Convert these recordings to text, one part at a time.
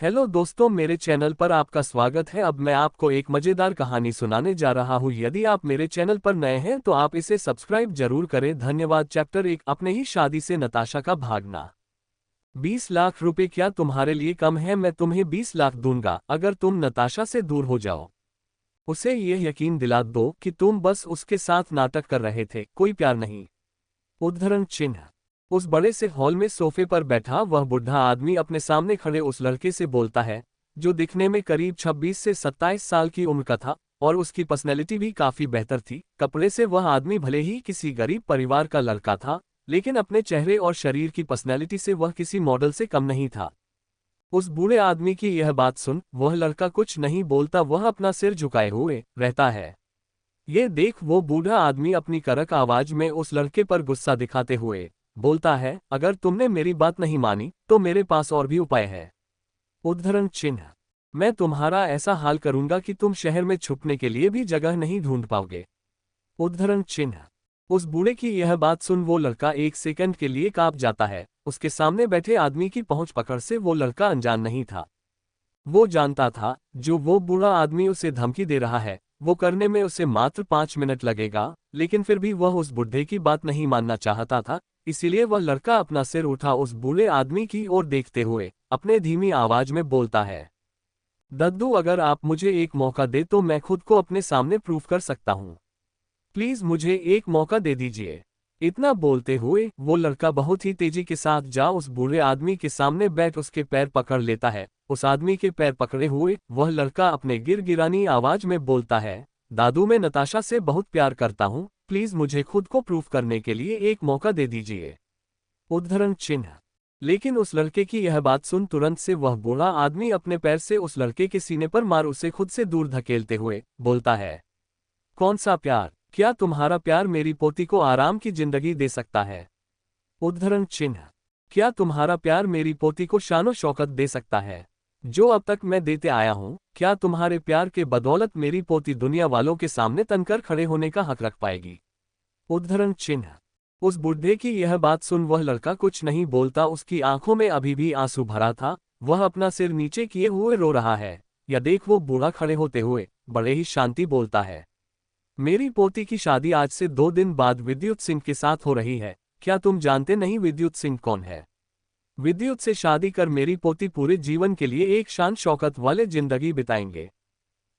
Hello दोस्तों, मेरे channel पर आपका स्वागत है। अब मैं आपको एक मजेदार कहानी सुनाने जा रहा हूँ। यदि आप मेरे चैनल पर नए हैं तो आप इसे सब्सक्राइब जरूर करें। धन्यवाद। चैप्टर 1, अपने ही शादी से नताशा का भागना। 20 लाख रुपए क्या तुम्हारे लिए कम है? मैं तुम्हें 20 लाख दूंगा अगर तुम नताशा से दूर हो जाओ। उसे यह यकीन दिला दो कि तुम बस उसके साथ नाटक कर रहे थे, कोई प्यार नहीं। उद्धरण चिन्ह। उस बड़े से हॉल में सोफे पर बैठा वह बुढ़ा आदमी अपने सामने खड़े उस लड़के से बोलता है, जो दिखने में करीब 26 से 27 साल की उम्र का था और उसकी पर्सनैलिटी भी काफी बेहतर थी। कपड़े से वह आदमी भले ही किसी गरीब परिवार का लड़का था, लेकिन अपने चेहरे और शरीर की पर्सनैलिटी से वह किसी मॉडल से कम नहीं था। उस बूढ़े आदमी की यह बात सुन वह लड़का कुछ नहीं बोलता, वह अपना सिर झुकाए हुए रहता है। ये देख वो बूढ़ा आदमी अपनी कड़क आवाज में उस लड़के पर गुस्सा दिखाते हुए बोलता है, अगर तुमने मेरी बात नहीं मानी तो मेरे पास और भी उपाय है। उद्धरण चिन्ह। मैं तुम्हारा ऐसा हाल करूंगा कि तुम शहर में छुपने के लिए भी जगह नहीं ढूंढ पाओगे। उद्धरण चिन्ह। उस बूढ़े की यह बात सुन वो लड़का एक सेकंड के लिए कांप जाता है। उसके सामने बैठे आदमी की पहुंच पकड़ से वो लड़का अनजान नहीं था। वो जानता था जो वो बूढ़ा आदमी उसे धमकी दे रहा है वो करने में उसे मात्र 5 मिनट लगेगा, लेकिन फिर भी वह उस बुढ़े की बात नहीं मानना चाहता था। इसीलिए वह लड़का अपना सिर उठा उस बूढ़े आदमी की ओर देखते हुए अपने धीमी आवाज में बोलता है, दद्दू, अगर आप मुझे एक मौका दे तो मैं खुद को अपने सामने प्रूव कर सकता हूँ। प्लीज मुझे एक मौका दे दीजिए। इतना बोलते हुए वो लड़का बहुत ही तेजी के साथ जा उस बूढ़े आदमी के सामने बैठ उसके पैर पकड़ लेता है। उस आदमी के पैर पकड़े हुए वह लड़का अपने गिरगिरानी आवाज में बोलता है, दादू, मैं नताशा से बहुत प्यार करता हूँ, प्लीज मुझे खुद को प्रूव करने के लिए एक मौका दे दीजिए। उद्धरण चिन्ह। लेकिन उस लड़के की यह बात सुन तुरंत से वह बूढ़ा आदमी अपने पैर से उस लड़के के सीने पर मार उसे खुद से दूर धकेलते हुए बोलता है, कौन सा प्यार? क्या तुम्हारा प्यार मेरी पोती को आराम की जिंदगी दे सकता है? उद्धरण चिन्ह। क्या तुम्हारा प्यार मेरी पोती को शानो शौकत दे सकता है जो अब तक मैं देते आया हूं? क्या तुम्हारे प्यार के बदौलत मेरी पोती दुनिया वालों के सामने तनकर खड़े होने का हक रख पाएगी? उद्धरण चिन्ह। उस बुढ़े की यह बात सुन वह लड़का कुछ नहीं बोलता। उसकी आंखों में अभी भी आंसू भरा था। वह अपना सिर नीचे किए हुए रो रहा है। या देख वो बूढ़ा खड़े होते हुए बड़े ही शांति बोलता है, मेरी पोती की शादी आज से 2 दिन बाद विद्युत सिंह के साथ हो रही है। क्या तुम जानते नहीं विद्युत सिंह कौन है? विद्युत से शादी कर मेरी पोती पूरे जीवन के लिए एक शान शौकत वाले जिंदगी बिताएंगे।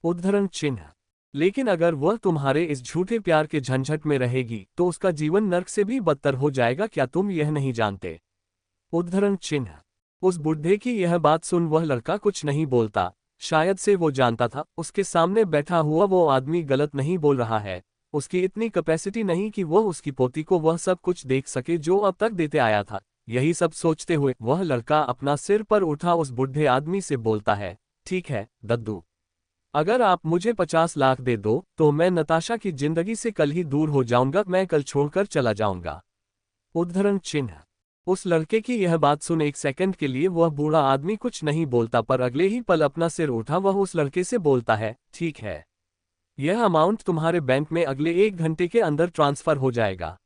उद्धरण चिन्ह। लेकिन अगर वह तुम्हारे इस झूठे प्यार के झंझट में रहेगी तो उसका जीवन नर्क से भी बदतर हो जाएगा। क्या तुम यह नहीं जानते? उद्धरण चिन्ह। उस बुढ़े की यह बात सुन वह लड़का कुछ नहीं बोलता। शायद से वो जानता था उसके सामने बैठा हुआ वो आदमी गलत नहीं बोल रहा है। उसकी इतनी कैपेसिटी नहीं कि वह उसकी पोती को वह सब कुछ देख सके जो अब तक देते आया था। यही सब सोचते हुए वह लड़का अपना सिर पर उठा उस बुढ़े आदमी से बोलता है, ठीक है दद्दू, अगर आप मुझे 50 लाख दे दो तो मैं नताशा की जिंदगी से कल ही दूर हो जाऊंगा। मैं कल छोड़कर चला जाऊंगा। उद्धरण चिन्ह। उस लड़के की यह बात सुन एक सेकंड के लिए वह बूढ़ा आदमी कुछ नहीं बोलता, पर अगले ही पल अपना सिर उठा वह उस लड़के से बोलता है, ठीक है, यह अमाउंट तुम्हारे बैंक में अगले 1 घंटे के अंदर ट्रांसफर हो जाएगा।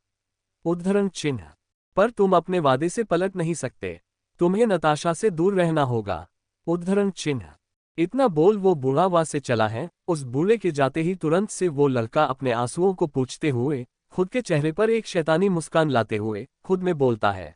उद्धरण चिन्ह। पर तुम अपने वादे से पलट नहीं सकते। तुम्हें नताशा से दूर रहना होगा। उद्धरण चिन्ह। इतना बोल वो बूढ़ा वहां से चला है। उस बूढ़े के जाते ही तुरंत से वो लड़का अपने आंसुओं को पोंछते हुए खुद के चेहरे पर एक शैतानी मुस्कान लाते हुए खुद में बोलता है,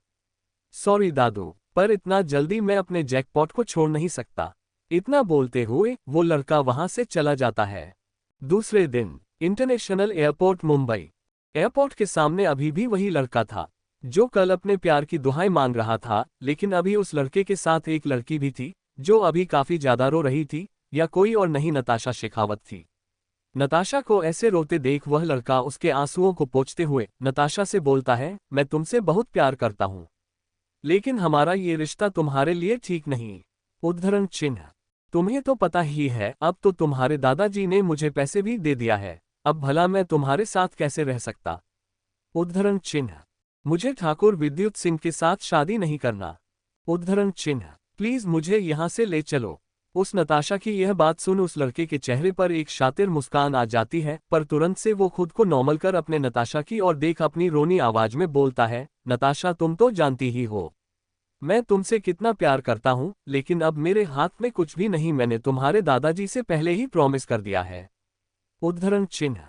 सॉरी दादू, पर इतना जल्दी मैं अपने जैकपॉट को छोड़ नहीं सकता। इतना बोलते हुए वो लड़का वहां से चला जाता है। दूसरे दिन इंटरनेशनल एयरपोर्ट मुंबई। एयरपोर्ट के सामने अभी भी वही लड़का था जो कल अपने प्यार की दुहाई मांग रहा था, लेकिन अभी उस लड़के के साथ एक लड़की भी थी जो अभी काफी ज्यादा रो रही थी। या कोई और नहीं, नताशा शेखावत थी। नताशा को ऐसे रोते देख वह लड़का उसके आंसुओं को पोंछते हुए नताशा से बोलता है, मैं तुमसे बहुत प्यार करता हूं, लेकिन हमारा ये रिश्ता तुम्हारे लिए ठीक नहीं। उद्धरण चिन्ह। तुम्हें तो पता ही है, अब तो तुम्हारे दादाजी ने मुझे पैसे भी दे दिया है, अब भला मैं तुम्हारे साथ कैसे रह सकता? उद्धरण चिन्ह। मुझे ठाकुर विद्युत सिंह के साथ शादी नहीं करना। उद्धरण चिन्ह। प्लीज मुझे यहाँ से ले चलो। उस नताशा की यह बात सुन उस लड़के के चेहरे पर एक शातिर मुस्कान आ जाती है, पर तुरंत से वो खुद को नॉर्मल कर अपने नताशा की ओर देख अपनी रोनी आवाज में बोलता है, नताशा, तुम तो जानती ही हो मैं तुमसे कितना प्यार करता हूँ, लेकिन अब मेरे हाथ में कुछ भी नहीं, मैंने तुम्हारे दादाजी से पहले ही प्रॉमिस कर दिया है। उद्धरण चिन्ह।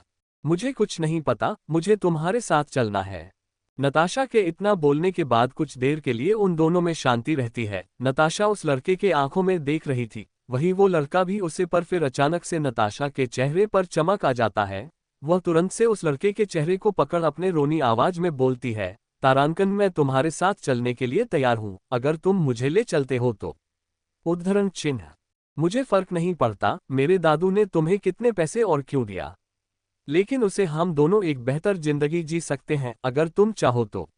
मुझे कुछ नहीं पता, मुझे तुम्हारे साथ चलना है। नताशा के इतना बोलने के बाद कुछ देर के लिए उन दोनों में शांति रहती है। नताशा उस लड़के के आंखों में देख रही थी, वही वो लड़का भी उसे, पर फिर अचानक से नताशा के चेहरे पर चमक आ जाता है। वह तुरंत से उस लड़के के चेहरे को पकड़ अपने रोनी आवाज में बोलती है, तारांकन, मैं तुम्हारे साथ चलने के लिए तैयार हूं, अगर तुम मुझे ले चलते हो तो। उद्धरण चिन्ह। मुझे फर्क नहीं पड़ता मेरे दादू ने तुम्हें कितने पैसे और क्यों दिया, लेकिन उसे हम दोनों एक बेहतर जिंदगी जी सकते हैं, अगर तुम चाहो तो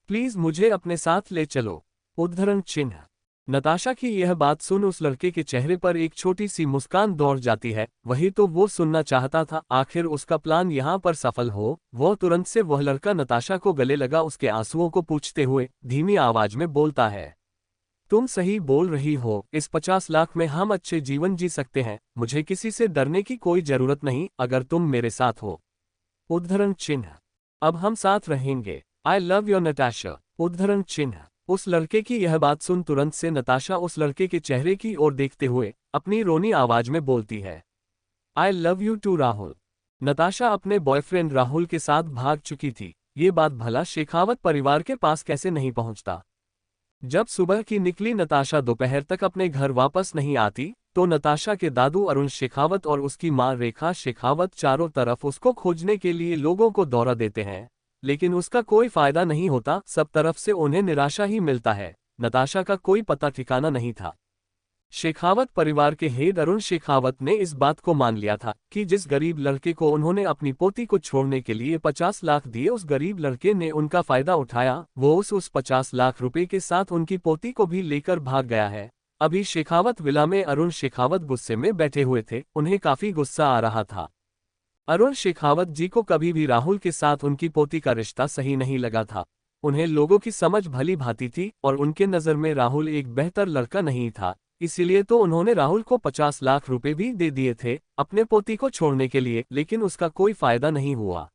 प्लीज मुझे अपने साथ ले चलो। उद्धरण चिन्ह। नताशा की यह बात सुन उस लड़के के चेहरे पर एक छोटी सी मुस्कान दौड़ जाती है। वही तो वो सुनना चाहता था, आखिर उसका प्लान यहाँ पर सफल हो। वह तुरंत से वह लड़का नताशा को गले लगा, उसके आंसुओं को पूछते हुए धीमी आवाज में बोलता है, तुम सही बोल रही हो, इस 50 लाख में हम अच्छे जीवन जी सकते हैं, मुझे किसी से डरने की कोई जरूरत नहीं, अगर तुम मेरे साथ हो। उद्धरण चिन्ह। अब हम साथ रहेंगे, आई लव योर नताशा। उद्धरण चिन्ह। उस लड़के की यह बात सुन तुरंत से नताशा उस लड़के के चेहरे की ओर देखते हुए अपनी रोनी आवाज में बोलती है, I love you too Rahul. Natasha अपने बॉयफ्रेंड राहुल के साथ भाग चुकी थी। ये बात भला शेखावत परिवार के पास कैसे नहीं पहुंचता। जब सुबह की निकली नताशा दोपहर तक अपने घर वापस नहीं आती, तो नताशा के दादू अरुण शेखावत और उसकी मां रेखा शेखावत चारों तरफ उसको खोजने के लिए लोगों को दौरा देते हैं, लेकिन उसका कोई फायदा नहीं होता। सब तरफ से उन्हें निराशा ही मिलता है। नताशा का कोई पता ठिकाना नहीं था। शेखावत परिवार के हेड अरुण शेखावत ने इस बात को मान लिया था कि जिस गरीब लड़के को उन्होंने अपनी पोती को छोड़ने के लिए 50 लाख दिए, उस गरीब लड़के ने उनका फायदा उठाया। वो उस 50 लाख रुपए के साथ उनकी पोती को भी लेकर भाग गया है। अभी शेखावत विला में अरुण शेखावत गुस्से में बैठे हुए थे, उन्हें काफी गुस्सा आ रहा था। अरुण शेखावत जी को कभी भी राहुल के साथ उनकी पोती का रिश्ता सही नहीं लगा था। उन्हें लोगों की समझ भली भांति थी और उनके नज़र में राहुल एक बेहतर लड़का नहीं था। इसीलिए तो उन्होंने राहुल को 50 लाख रुपए भी दे दिए थे अपने पोती को छोड़ने के लिए, लेकिन उसका कोई फायदा नहीं हुआ।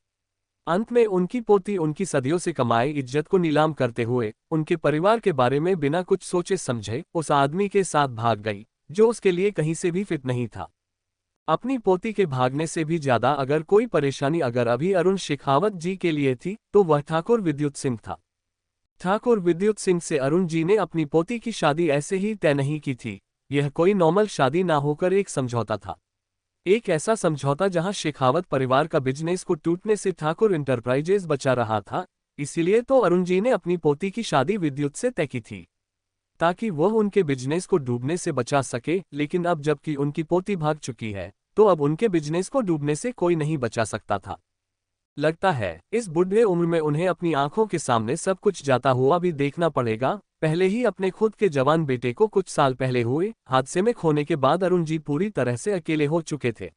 अंत में उनकी पोती उनकी सदियों से कमाई इज्जत को नीलाम करते हुए उनके परिवार के बारे में बिना कुछ सोचे समझे उस आदमी के साथ भाग गई, जो उसके लिए कहीं से भी फिट नहीं था। अपनी पोती के भागने से भी ज्यादा अगर कोई परेशानी अगर अभी अरुण शेखावत जी के लिए थी, तो वह ठाकुर विद्युत सिंह था। ठाकुर विद्युत सिंह से अरुण जी ने अपनी पोती की शादी ऐसे ही तय नहीं की थी। यह कोई नॉर्मल शादी ना होकर एक समझौता था, एक ऐसा समझौता जहां शेखावत परिवार का बिजनेस को टूटने से ठाकुर इंटरप्राइजेज बचा रहा था। इसीलिए तो अरुण जी ने अपनी पोती की शादी विद्युत से तय की थी, ताकि वह उनके बिजनेस को डूबने से बचा सके। लेकिन अब जबकि उनकी पोती भाग चुकी है, तो अब उनके बिजनेस को डूबने से कोई नहीं बचा सकता था। लगता है इस बुढ़े उम्र में उन्हें अपनी आंखों के सामने सब कुछ जाता हुआ भी देखना पड़ेगा। पहले ही अपने खुद के जवान बेटे को कुछ साल पहले हुए हादसे में खोने के बाद अरुण जी पूरी तरह से अकेले हो चुके थे।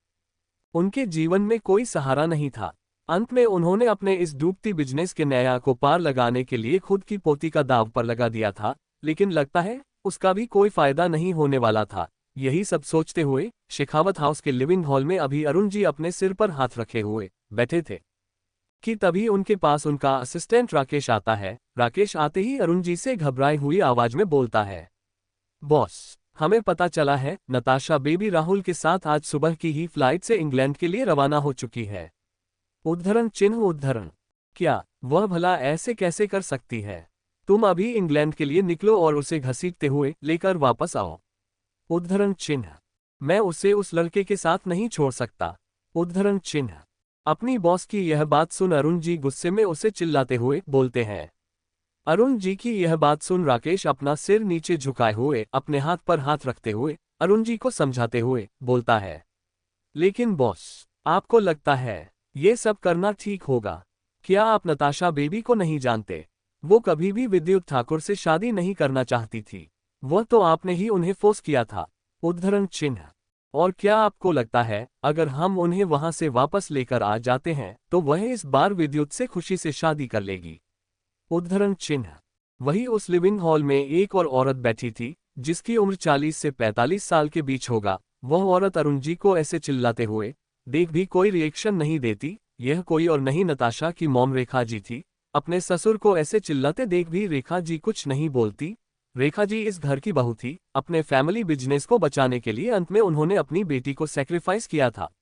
उनके जीवन में कोई सहारा नहीं था। अंत में उन्होंने अपने इस डूबती बिजनेस के नया को पार लगाने के लिए खुद की पोती का दांव पर लगा दिया था, लेकिन लगता है उसका भी कोई फायदा नहीं होने वाला था। यही सब सोचते हुए शेखावत हाउस के लिविंग हॉल में अभी अरुण जी अपने सिर पर हाथ रखे हुए बैठे थे कि तभी उनके पास उनका असिस्टेंट राकेश आता है। राकेश आते ही अरुण जी से घबराई हुई आवाज में बोलता है, बॉस, हमें पता चला है नताशा बेबी राहुल के साथ आज सुबह की ही फ्लाइट से इंग्लैंड के लिए रवाना हो चुकी है। उद्धरण चिन्ह उद्धरण। क्या वह भला ऐसे कैसे कर सकती है? तुम अभी इंग्लैंड के लिए निकलो और उसे घसीटते हुए लेकर वापस आओ। उद्धरण चिन्ह। मैं उसे उस लड़के के साथ नहीं छोड़ सकता। उद्धरण चिन्ह। अपनी बॉस की यह बात सुन अरुण जी गुस्से में उसे चिल्लाते हुए बोलते हैं। अरुण जी की यह बात सुन राकेश अपना सिर नीचे झुकाए हुए अपने हाथ पर हाथ रखते हुए अरुण जी को समझाते हुए बोलता है, लेकिन बॉस, आपको लगता है ये सब करना ठीक होगा? क्या आप नताशा बेबी को नहीं जानते? वो कभी भी विद्युत ठाकुर से शादी नहीं करना चाहती थी। वह तो आपने ही उन्हें फोर्स किया था। उद्धरण चिन्ह। और क्या आपको लगता है अगर हम उन्हें वहां से वापस लेकर आ जाते हैं तो वह इस बार विद्युत से खुशी से शादी कर लेगी? उद्धरण चिन्ह। वही उस लिविंग हॉल में एक और औरत बैठी थी जिसकी उम्र 40 से 45 साल के बीच होगा। वह औरत अरुण जी को ऐसे चिल्लाते हुए देख भी कोई रिएक्शन नहीं देती। यह कोई और नहीं नताशा की मॉम रेखा जी थी। अपने ससुर को ऐसे चिल्लाते देख भी रेखा जी कुछ नहीं बोलती। रेखा जी इस घर की बहू थी, अपने फैमिली बिजनेस को बचाने के लिए अंत में उन्होंने अपनी बेटी को सैक्रिफाइस किया था।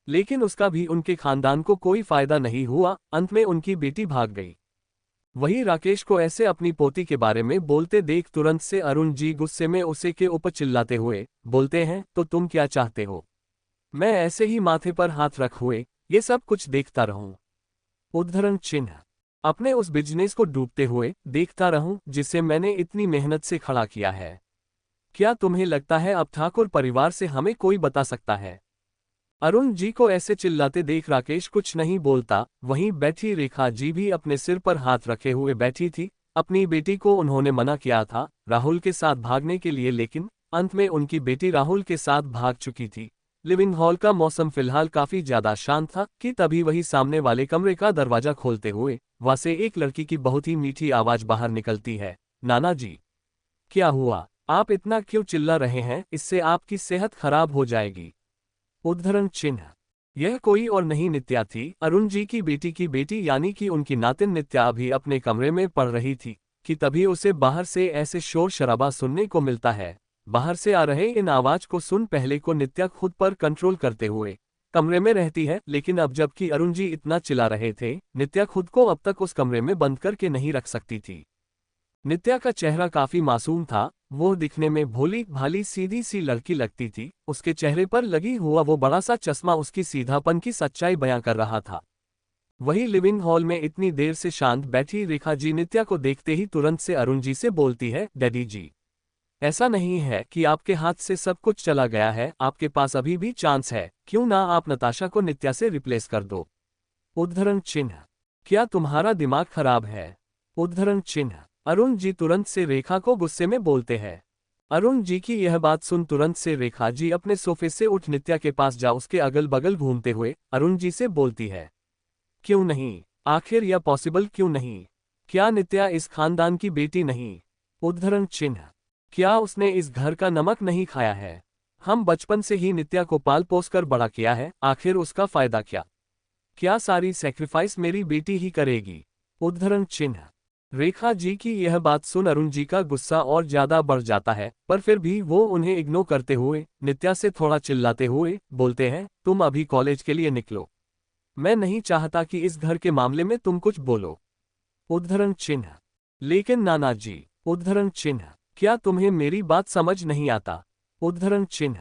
लेकिन उसका भी उनके खानदान को कोई फायदा नहीं हुआ, अंत में उनकी बेटी भाग गई। वही राकेश को ऐसे अपनी पोती के बारे में बोलते देख तुरंत से अरुण जी गुस्से में उसे के ऊपर चिल्लाते हुए बोलते हैं, तो तुम क्या चाहते हो? मैं ऐसे ही माथे पर हाथ रख हुए ये सब कुछ देखता रहूं? उद्धरण चिन्ह। अपने उस बिजनेस को डूबते हुए देखता रहूं जिसे मैंने इतनी मेहनत से खड़ा किया है? क्या तुम्हें लगता है अब ठाकुर परिवार से हमें कोई बता सकता है? अरुण जी को ऐसे चिल्लाते देख राकेश कुछ नहीं बोलता। वहीं बैठी रेखा जी भी अपने सिर पर हाथ रखे हुए बैठी थी। अपनी बेटी को उन्होंने मना किया था राहुल के साथ भागने के लिए, लेकिन अंत में उनकी बेटी राहुल के साथ भाग चुकी थी। लिविंग हॉल का मौसम फिलहाल काफी ज्यादा शांत था कि तभी वही सामने वाले कमरे का दरवाजा खोलते हुए वहां से एक लड़की की बहुत ही मीठी आवाज बाहर निकलती है। नाना जी, क्या हुआ? आप इतना क्यों चिल्ला रहे हैं? इससे आपकी सेहत खराब हो जाएगी। उद्धरण चिन्ह। यह कोई और नहीं नित्या थी, अरुण जी की बेटी यानी कि उनकी नातिन नित्या अभी अपने कमरे में पढ़ रही थी कि तभी उसे बाहर से ऐसे शोर शराबा सुनने को मिलता है। बाहर से आ रहे इन आवाज को सुन पहले को नित्या खुद पर कंट्रोल करते हुए कमरे में रहती है, लेकिन अब जबकि अरुण जी इतना चिल्ला रहे थे, नित्या खुद को अब तक उस कमरे में बंद करके नहीं रख सकती थी। नित्या का चेहरा काफी मासूम था, वो दिखने में भोली भाली सीधी सी लड़की लगती थी। उसके चेहरे पर लगी हुआ वो बड़ा सा चश्मा उसकी सीधापन की सच्चाई बयां कर रहा था। वही लिविंग हॉल में इतनी देर से शांत बैठी रेखा जी नित्या को देखते ही तुरंत से अरुण जी से बोलती है, डैडी जी, ऐसा नहीं है कि आपके हाथ से सब कुछ चला गया है, आपके पास अभी भी चांस है, क्यों ना आप नताशा को नित्या से रिप्लेस कर दो। उद्धरण चिन्ह। क्या तुम्हारा दिमाग खराब है? उद्धरण चिन्ह। अरुण जी तुरंत से रेखा को गुस्से में बोलते हैं। अरुण जी की यह बात सुन तुरंत से रेखा जी अपने सोफे से उठ नित्या के पास जा उसके अगल बगल घूमते हुए अरुण जी से बोलती है, क्यों नहीं? आखिर यह पॉसिबल क्यों नहीं? क्या नित्या इस खानदान की बेटी नहीं? उद्धरण चिन्ह। क्या उसने इस घर का नमक नहीं खाया है? हम बचपन से ही नित्या को पाल पोस कर बड़ा किया है, आखिर उसका फायदा क्या? क्या सारी सैक्रिफाइस मेरी बेटी ही करेगी? उद्धरण चिन्ह। रेखा जी की यह बात सुन अरुण जी का गुस्सा और ज्यादा बढ़ जाता है, पर फिर भी वो उन्हें इग्नोर करते हुए नित्या से थोड़ा चिल्लाते हुए बोलते हैं, तुम अभी कॉलेज के लिए निकलो, मैं नहीं चाहता कि इस घर के मामले में तुम कुछ बोलो। उद्धरण चिन्ह। लेकिन नाना जी। उद्धरण चिन्ह। क्या तुम्हें मेरी बात समझ नहीं आता? उद्धरण चिन्ह।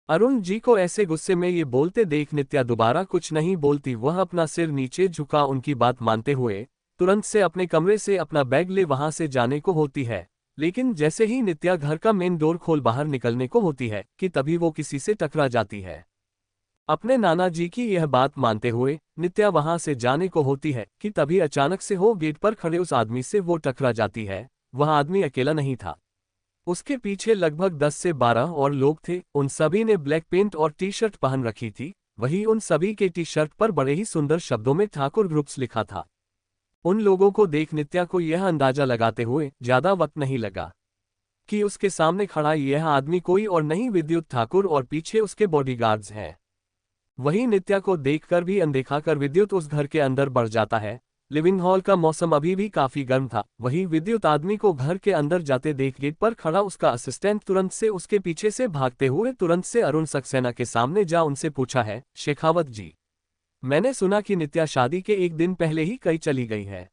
अरुण जी को ऐसे गुस्से में ये बोलते देख नित्या दोबारा कुछ नहीं बोलती। वह अपना सिर नीचे झुका उनकी बात मानते हुए तुरंत से अपने कमरे से अपना बैग ले वहां से जाने को होती है। लेकिन जैसे ही नित्या घर का मेन डोर खोल बाहर निकलने को होती है कि तभी वो किसी से टकरा जाती है। अपने नाना जी की यह बात मानते हुए नित्या वहां से जाने को होती है कि तभी अचानक से हो गेट पर खड़े उस आदमी से वो टकरा जाती है। वह आदमी अकेला नहीं था, उसके पीछे लगभग 10 से 12 और लोग थे। उन सभी ने ब्लैक पेंट और टी शर्ट पहन रखी थी। वही उन सभी के टी शर्ट पर बड़े ही सुंदर शब्दों में ठाकुर ग्रुप्स लिखा था। उन लोगों को देख नित्या को यह अंदाजा लगाते हुए ज्यादा वक्त नहीं लगा कि उसके सामने खड़ा यह आदमी कोई और नहीं विद्युत ठाकुर और पीछे उसके बॉडीगार्ड्स हैं। वही नित्या को देखकर भी अनदेखा कर विद्युत उस घर के अंदर बढ़ जाता है। लिविंग हॉल का मौसम अभी भी काफी गर्म था। वही विद्युत आदमी को घर के अंदर जाते देख गेट पर खड़ा उसका असिस्टेंट तुरंत से उसके पीछे से भागते हुए तुरंत से अरुण सक्सेना के सामने जा उनसे पूछा है, शेखावत जी, मैंने सुना कि नित्या शादी के एक दिन पहले ही कहीं चली गई है।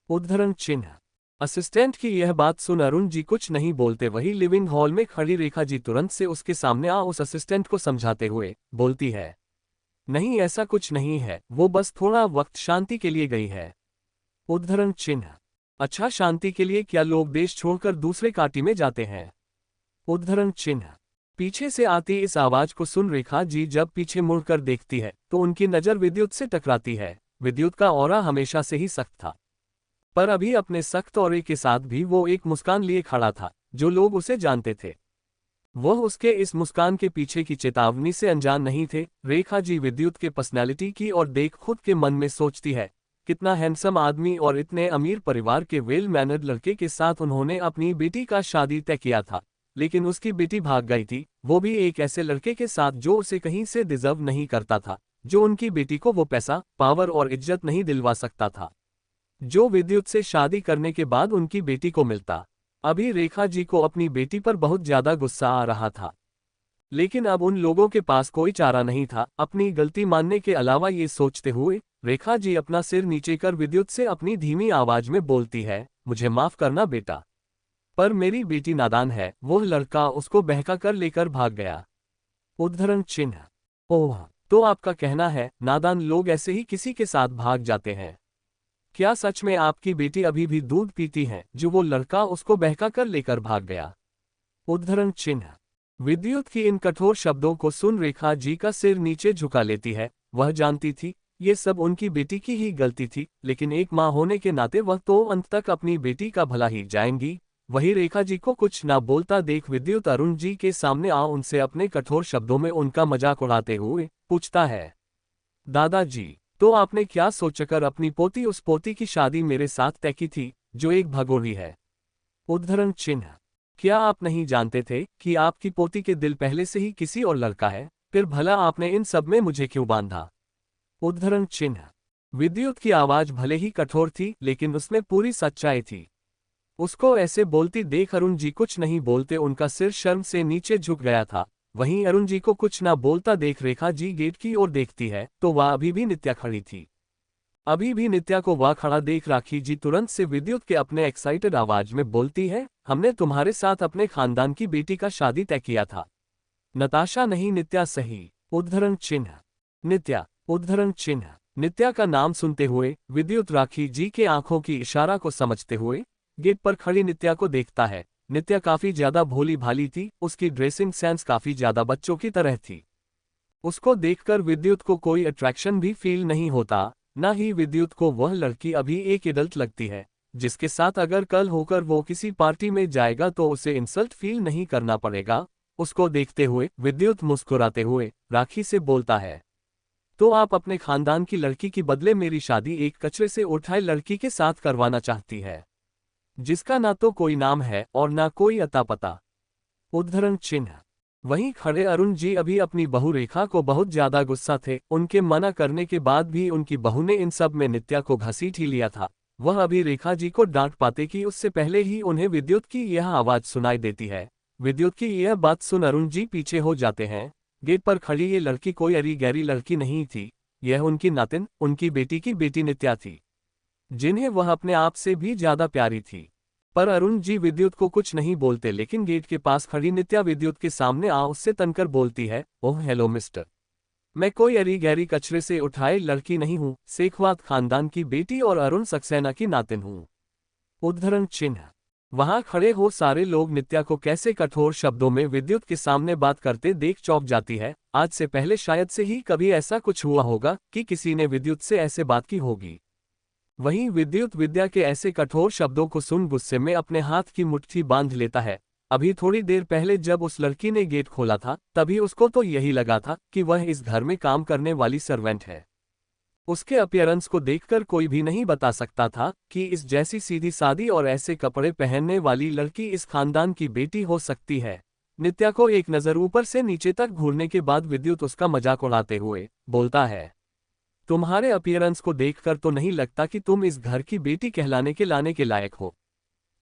उद्धरण चिन्ह। असिस्टेंट की यह बात सुन अरुण जी कुछ नहीं बोलते। वही लिविंग हॉल में खड़ी रेखा जी तुरंत से उसके सामने आ उस असिस्टेंट को समझाते हुए बोलती है, नहीं ऐसा कुछ नहीं है, वो बस थोड़ा वक्त शांति के लिए गई है। उद्धरण चिन्ह। अच्छा, शांति के लिए क्या लोग देश छोड़कर दूसरे काटी में जाते हैं? उद्धरण चिन्ह। पीछे से आती इस आवाज को सुन रेखा जी जब पीछे मुड़कर देखती है तो उनकी नजर विद्युत से टकराती है। विद्युत का ऑरा हमेशा से ही सख्त था, पर अभी अपने सख्त ऑरे के साथ भी वो एक मुस्कान लिए खड़ा था। जो लोग उसे जानते थे वह उसके इस मुस्कान के पीछे की चेतावनी से अनजान नहीं थे। रेखा जी विद्युत के पर्सनैलिटी की और देख खुद के मन में सोचती है, कितना हैंडसम आदमी और इतने अमीर परिवार के वेल मैनर्ड लड़के के साथ उन्होंने अपनी बेटी का शादी तय किया था, लेकिन उसकी बेटी भाग गई थी, वो भी एक ऐसे लड़के के साथ जो उसे कहीं से डिजर्व नहीं करता था, जो उनकी बेटी को वो पैसा, पावर और इज्जत नहीं दिलवा सकता था, जो विद्युत से शादी करने के बाद उनकी बेटी को मिलता। अभी रेखा जी को अपनी बेटी पर बहुत ज्यादा गुस्सा आ रहा था, लेकिन अब उन लोगों के पास कोई चारा नहीं था अपनी गलती मानने के अलावा। ये सोचते हुए रेखा जी अपना सिर नीचे कर विद्युत से अपनी धीमी आवाज में बोलती है, मुझे माफ करना बेटा, पर मेरी बेटी नादान है। वह लड़का उसको बहका कर लेकर भाग गया। उद्धरण चिन्ह। ओह, तो आपका कहना है नादान लोग ऐसे ही किसी के साथ भाग जाते हैं? क्या सच में आपकी बेटी अभी भी दूध पीती है जो वो लड़का उसको बहका कर लेकर भाग गया? उद्धरण चिन्ह। विद्युत की इन कठोर शब्दों को सुन रेखा जी का सिर नीचे झुका लेती है। वह जानती थी ये सब उनकी बेटी की ही गलती थी, लेकिन एक माँ होने के नाते वह तो अंत तक अपनी बेटी का भला ही जाएंगी। वही रेखा जी को कुछ ना बोलता देख विद्युत अरुण जी के सामने आ उनसे अपने कठोर शब्दों में उनका मजाक उड़ाते हुए पूछता है, दादाजी, तो आपने क्या सोचकर अपनी पोती उस पोती की शादी मेरे साथ तय की थी जो एक भगोड़ी है? उद्धरण चिन्ह। क्या आप नहीं जानते थे कि आपकी पोती के दिल पहले से ही किसी और लड़का है? फिर भला आपने इन सब में मुझे क्यों बांधा? उद्धरण चिन्ह। विद्युत की आवाज भले ही कठोर थी लेकिन उसमें पूरी सच्चाई थी। उसको ऐसे बोलती देख अरुण जी कुछ नहीं बोलते, उनका सिर शर्म से नीचे झुक गया था। वहीं अरुण जी को कुछ ना बोलता देख रेखा जी गेट की ओर देखती है तो वह अभी भी नित्या खड़ी थी। अभी भी नित्या को वह खड़ा देख राखी जी तुरंत से विद्युत के अपने एक्साइटेड आवाज में बोलती है, हमने तुम्हारे साथ अपने खानदान की बेटी का शादी तय किया था। नताशा नहीं नित्या सही। उद्धरण चिन्ह। नित्या। उद्धरण चिन्ह। नित्या का नाम सुनते हुए विद्युत राखी जी के आंखों की इशारा को समझते हुए गेट पर खड़ी नित्या को देखता है। नित्या काफी ज्यादा भोली भाली थी, उसकी ड्रेसिंग सेंस काफी ज्यादा बच्चों की तरह थी। उसको देखकर विद्युत को कोई अट्रैक्शन भी फील नहीं होता, ना ही विद्युत को वह लड़की अभी एक एडल्ट लगती है जिसके साथ अगर कल होकर वो किसी पार्टी में जाएगा तो उसे इंसल्ट फील नहीं करना पड़ेगा। उसको देखते हुए विद्युत मुस्कुराते हुए राखी से बोलता है, तो आप अपने खानदान की लड़की की बदले मेरी शादी एक कचरे से उठाए लड़की के साथ करवाना चाहती है जिसका ना तो कोई नाम है और ना कोई अता पता। उद्धरण चिन्ह। वहीं खड़े अरुण जी अभी अपनी बहू रेखा को बहुत ज्यादा गुस्सा थे। उनके मना करने के बाद भी उनकी बहू ने इन सब में नित्या को घसीट ही लिया था। वह अभी रेखा जी को डांट पाते कि उससे पहले ही उन्हें विद्युत की यह आवाज सुनाई देती है। विद्युत की यह बात सुन अरुण जी पीछे हो जाते हैं। गेट पर खड़ी ये लड़की कोई अरी गहरी लड़की नहीं थी, यह उनकी नातिन, उनकी बेटी की बेटी नित्या थी, जिन्हें वह अपने आप से भी ज्यादा प्यारी थी। पर अरुण जी विद्युत को कुछ नहीं बोलते, लेकिन गेट के पास खड़ी नित्या विद्युत के सामने आ उससे तनकर बोलती है, ओह हेलो मिस्टर, मैं कोई अरी गहरी कचरे से उठाए लड़की नहीं हूँ, शेखवात खानदान की बेटी और अरुण सक्सेना की नातिन हूँ। उद्धरण चिन्ह। वहां खड़े हो सारे लोग नित्या को कैसे कठोर शब्दों में विद्युत के सामने बात करते देख चौंक जाती है। आज से पहले शायद से ही कभी ऐसा कुछ हुआ होगा कि किसी ने विद्युत से ऐसे बात की होगी। वहीं विद्युत विद्या के ऐसे कठोर शब्दों को सुन गुस्से में अपने हाथ की मुट्ठी बांध लेता है। अभी थोड़ी देर पहले जब उस लड़की ने गेट खोला था तभी उसको तो यही लगा था कि वह इस घर में काम करने वाली सर्वेंट है। उसके अपीयरेंस को देखकर कोई भी नहीं बता सकता था कि इस जैसी सीधी सादी और ऐसे कपड़े पहनने वाली लड़की इस खानदान की बेटी हो सकती है। नित्या को एक नज़र ऊपर से नीचे तक घूरने के बाद विद्युत उसका मजाक उड़ाते हुए बोलता है, तुम्हारे अपीयरेंस को देखकर तो नहीं लगता कि तुम इस घर की बेटी कहलाने के लाने के लायक हो,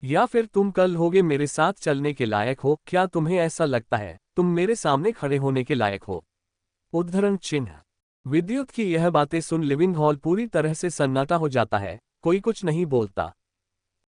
या फिर तुम कल होगे मेरे साथ चलने के लायक हो। क्या तुम्हें ऐसा लगता है तुम मेरे सामने खड़े होने के लायक हो? उद्धरण चिन्ह। विद्युत की यह बातें सुन लिविंग हॉल पूरी तरह से सन्नाटा हो जाता है, कोई कुछ नहीं बोलता।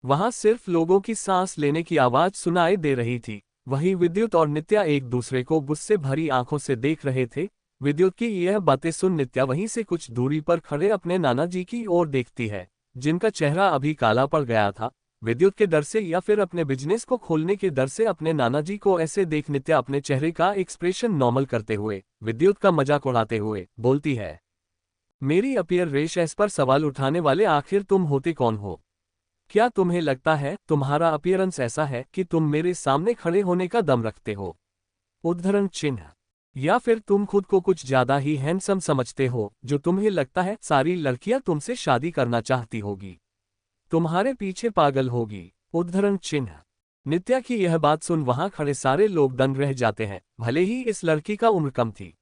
वहां सिर्फ लोगों की सांस लेने की आवाज सुनाई दे रही थी। वहीं विद्युत और नित्या एक दूसरे को गुस्से भरी आंखों से देख रहे थे। विद्युत की यह बातें सुन नित्या वहीं से कुछ दूरी पर खड़े अपने नाना जी की ओर देखती है, जिनका चेहरा अभी काला पड़ गया था। विद्युत के डर से या फिर अपने बिजनेस को खोलने के डर से अपने नाना जी को ऐसे देख नित्या अपने चेहरे का एक्सप्रेशन नॉर्मल करते हुए विद्युत का मजाक उड़ाते हुए बोलती है, मेरी अपीयर रेश पर सवाल उठाने वाले आखिर तुम होते कौन हो? क्या तुम्हें लगता है तुम्हारा अपीयरेंस ऐसा है कि तुम मेरे सामने खड़े होने का दम रखते हो? उद्धरण चिन्ह। या फिर तुम खुद को कुछ ज्यादा ही हैंडसम समझते हो जो तुम्हें लगता है सारी लड़कियां तुमसे शादी करना चाहती होगी, तुम्हारे पीछे पागल होगी। उद्धरण चिन्ह। नित्या की यह बात सुन वहां खड़े सारे लोग दंग रह जाते हैं। भले ही इस लड़की का उम्र कम थी,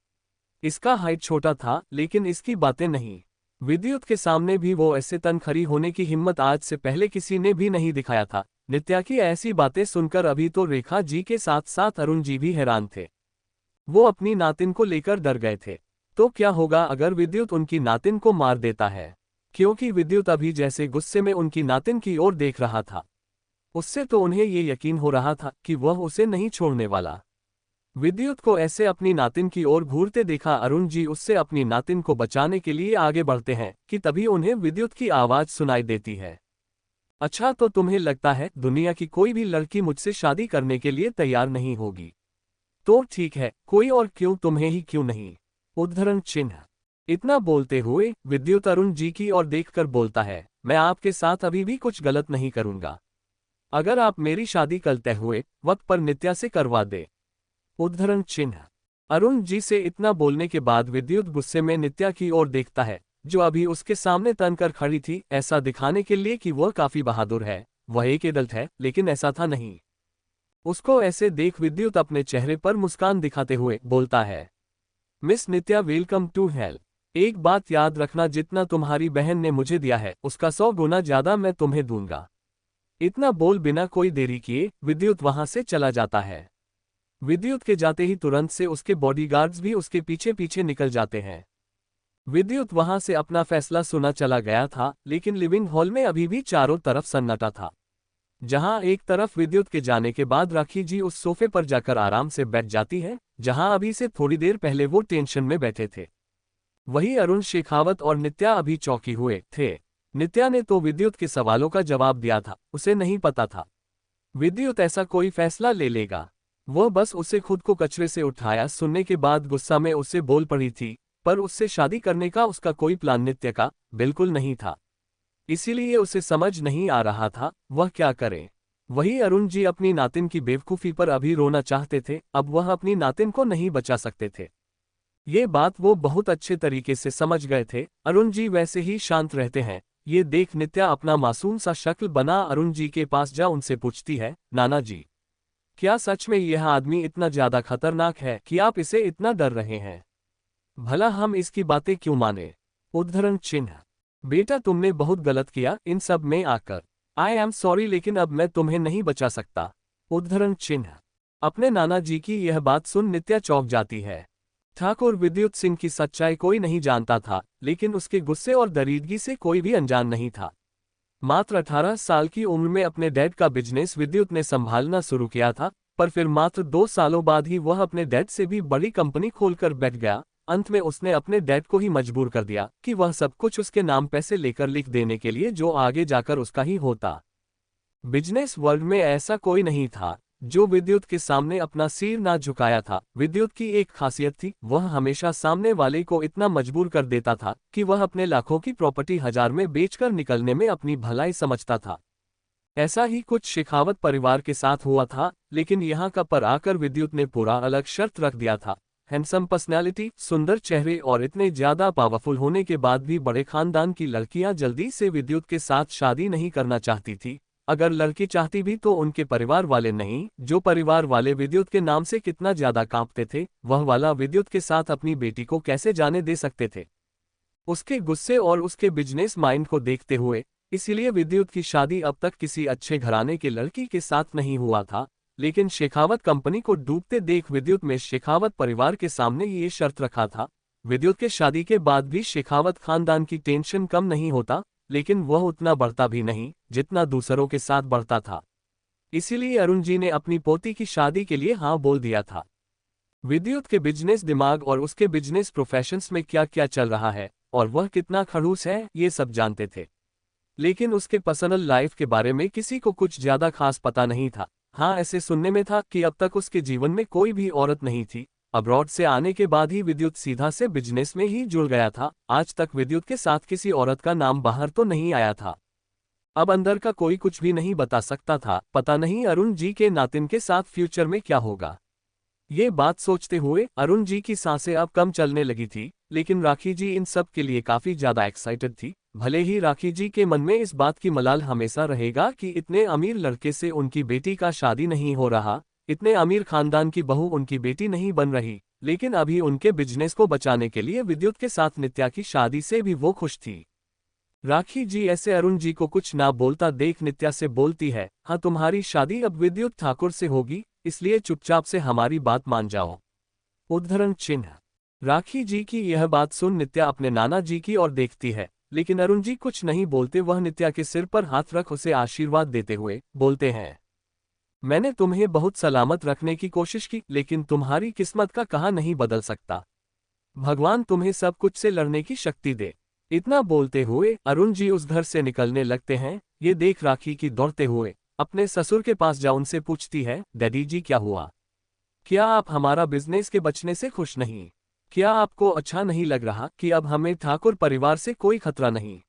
इसका हाइट छोटा था, लेकिन इसकी बातें नहीं। विद्युत के सामने भी वो ऐसे तन खरी होने की हिम्मत आज से पहले किसी ने भी नहीं दिखाया था। नित्या की ऐसी बातें सुनकर अभी तो रेखा जी के साथ साथ अरुण जी भी हैरान थे। वो अपनी नातिन को लेकर डर गए थे। तो क्या होगा अगर विद्युत उनकी नातिन को मार देता है? क्योंकि विद्युत अभी जैसे गुस्से में उनकी नातिन की ओर देख रहा था, उससे तो उन्हें ये यकीन हो रहा था कि वह उसे नहीं छोड़ने वाला। विद्युत को ऐसे अपनी नातिन की ओर घूरते देखा अरुण जी उससे अपनी नातिन को बचाने के लिए आगे बढ़ते हैं कि तभी उन्हें विद्युत की आवाज सुनाई देती है। अच्छा, तो तुम्हें लगता है दुनिया की कोई भी लड़की मुझसे शादी करने के लिए तैयार नहीं होगी? तो ठीक है, कोई और क्यों, तुम्हें ही क्यों नहीं? उद्धरण चिन्ह। इतना बोलते हुए विद्युत अरुण जी की ओर देखकर बोलता है, मैं आपके साथ अभी भी कुछ गलत नहीं करूंगा, अगर आप मेरी शादी कल तय हुए वक्त पर नित्या से करवा दे। उद्धरण चिन्ह। अरुण जी से इतना बोलने के बाद विद्युत गुस्से में नित्या की ओर देखता है, जो अभी उसके सामने तनकर खड़ी थी, ऐसा दिखाने के लिए कि वह काफी बहादुर है, वह एक एडल्ट है, लेकिन ऐसा था नहीं। उसको ऐसे देख विद्युत अपने चेहरे पर मुस्कान दिखाते हुए बोलता है, miss Nitya, welcome to hell. एक बात याद रखना, जितना तुम्हारी बहन ने मुझे दिया है उसका 100 गुना ज्यादा मैं तुम्हें दूंगा। इतना बोल बिना कोई देरी किए विद्युत वहां से चला जाता है। विद्युत के जाते ही तुरंत से उसके बॉडीगार्ड्स भी उसके पीछे पीछे निकल जाते हैं। विद्युत वहां से अपना फैसला सुना चला गया था, लेकिन लिविंग हॉल में अभी भी चारों तरफ सन्नाटा था। जहां एक तरफ विद्युत के जाने के बाद राखी जी उस सोफे पर जाकर आराम से बैठ जाती है, जहां अभी से थोड़ी देर पहले वो टेंशन में बैठे थे। वहीं अरुण, शेखावत और नित्या अभी चौंके हुए थे। नित्या ने तो विद्युत के सवालों का जवाब दिया था, उसे नहीं पता था विद्युत ऐसा कोई फैसला ले लेगा। वह बस उसे खुद को कचरे से उठाया सुनने के बाद गुस्सा में उससे बोल पड़ी थी, पर उससे शादी करने का उसका कोई प्लान नित्या का बिल्कुल नहीं था। इसीलिए उसे समझ नहीं आ रहा था वह क्या करे। वही अरुण जी अपनी नातिन की बेवकूफ़ी पर अभी रोना चाहते थे, अब वह अपनी नातिन को नहीं बचा सकते थे। ये बात वो बहुत अच्छे तरीके से समझ गए थे। अरुण जी वैसे ही शांत रहते हैं। ये देख नित्या अपना मासूम सा शक्ल बना अरुण जी के पास जा उनसे पूछती है, नाना जी, क्या सच में यह आदमी इतना ज्यादा खतरनाक है कि आप इसे इतना डर रहे हैं? भला हम इसकी बातें क्यों माने? उद्धरण चिन्ह। बेटा, तुमने बहुत गलत किया इन सब में आकर। आई एम सॉरी, लेकिन अब मैं तुम्हें नहीं बचा सकता। उद्धरण चिन्ह। अपने नाना जी की यह बात सुन नित्या चौंक जाती है। ठाकुर विद्युत सिंह की सच्चाई कोई नहीं जानता था, लेकिन उसके गुस्से और दरीदगी से कोई भी अनजान नहीं था। मात्र 18 साल की उम्र में अपने डैड का बिजनेस विद्युत ने संभालना शुरू किया था, पर फिर मात्र 2 सालों बाद ही वह अपने डैड से भी बड़ी कंपनी खोलकर बैठ गया। अंत में उसने अपने डैड को ही मजबूर कर दिया कि वह सब कुछ उसके नाम पैसे लेकर लिख देने के लिए, जो आगे जाकर उसका ही होता। बिजनेस वर्ल्ड में ऐसा कोई नहीं था जो विद्युत के सामने अपना सिर ना झुकाया था। विद्युत की एक खासियत थी, वह हमेशा सामने वाले को इतना मजबूर कर देता था कि वह अपने लाखों की प्रॉपर्टी 1000 में बेचकर निकलने में अपनी भलाई समझता था। ऐसा ही कुछ शेखावत परिवार के साथ हुआ था, लेकिन यहाँ का पर आकर विद्युत ने पूरा अलग शर्त रख दिया था। हैंडसम पर्सनैलिटी, सुंदर चेहरे और इतने ज्यादा पावरफुल होने के बाद भी बड़े खानदान की लड़कियां जल्दी से विद्युत के साथ शादी नहीं करना चाहती थी। अगर लड़की चाहती भी तो उनके परिवार वाले नहीं। जो परिवार वाले विद्युत के नाम से कितना ज्यादा कांपते थे, वह वाला विद्युत के साथ अपनी बेटी को कैसे जाने दे सकते थे? उसके गुस्से और उसके बिजनेस माइंड को देखते हुए इसीलिए विद्युत की शादी अब तक किसी अच्छे घराने के लड़की के साथ नहीं हुआ था। लेकिन शेखावत कंपनी को डूबते देख विद्युत में शेखावत परिवार के सामने ये शर्त रखा था। विद्युत के शादी के बाद भी शेखावत खानदान की टेंशन कम नहीं होता, लेकिन वह उतना बढ़ता भी नहीं जितना दूसरों के साथ बढ़ता था। इसीलिए अरुण जी ने अपनी पोती की शादी के लिए हाँ बोल दिया था। विद्युत के बिजनेस दिमाग और उसके बिजनेस प्रोफेशंस में क्या क्या चल रहा है और वह कितना खड़ूस है, ये सब जानते थे। लेकिन उसके पर्सनल लाइफ के बारे में किसी को कुछ ज्यादा खास पता नहीं था। हाँ, ऐसे सुनने में था कि अब तक उसके जीवन में कोई भी औरत नहीं थी। अब्रॉड से आने के बाद ही विद्युत सीधा से बिजनेस में ही जुड़ गया था। आज तक विद्युत के साथ किसी औरत का नाम बाहर तो नहीं आया था। अब अंदर का कोई कुछ भी नहीं बता सकता था। पता नहीं अरुण जी के नातिन के साथ फ्यूचर में क्या होगा। ये बात सोचते हुए अरुण जी की सांसें अब कम चलने लगी थी, लेकिन राखी जी इन सब के लिए काफी ज्यादा एक्साइटेड थी। भले ही राखी जी के मन में इस बात की मलाल हमेशा रहेगा कि इतने अमीर लड़के से उनकी बेटी का शादी नहीं हो रहा, इतने अमीर खानदान की बहू उनकी बेटी नहीं बन रही, लेकिन अभी उनके बिजनेस को बचाने के लिए विद्युत के साथ नित्या की शादी से भी वो खुश थी। राखी जी ऐसे अरुण जी को कुछ ना बोलता देख नित्या से बोलती है, हाँ तुम्हारी शादी अब विद्युत ठाकुर से होगी, इसलिए चुपचाप से हमारी बात मान जाओ। उद्धरण चिन्ह। राखी जी की यह बात सुन नित्या अपने नाना जी की ओर देखती है, लेकिन अरुण जी कुछ नहीं बोलते। वह नित्या के सिर पर हाथ रख उसे आशीर्वाद देते हुए बोलते हैं, मैंने तुम्हें बहुत सलामत रखने की कोशिश की, लेकिन तुम्हारी किस्मत का कहा नहीं बदल सकता। भगवान तुम्हें सब कुछ से लड़ने की शक्ति दे। इतना बोलते हुए अरुण जी उस घर से निकलने लगते हैं। ये देख राखी की दौड़ते हुए अपने ससुर के पास जा उनसे पूछती है, डैडी जी क्या हुआ? क्या आप हमारा बिजनेस के बचने से खुश नहीं? क्या आपको अच्छा नहीं लग रहा कि अब हमें ठाकुर परिवार से कोई खतरा नहीं?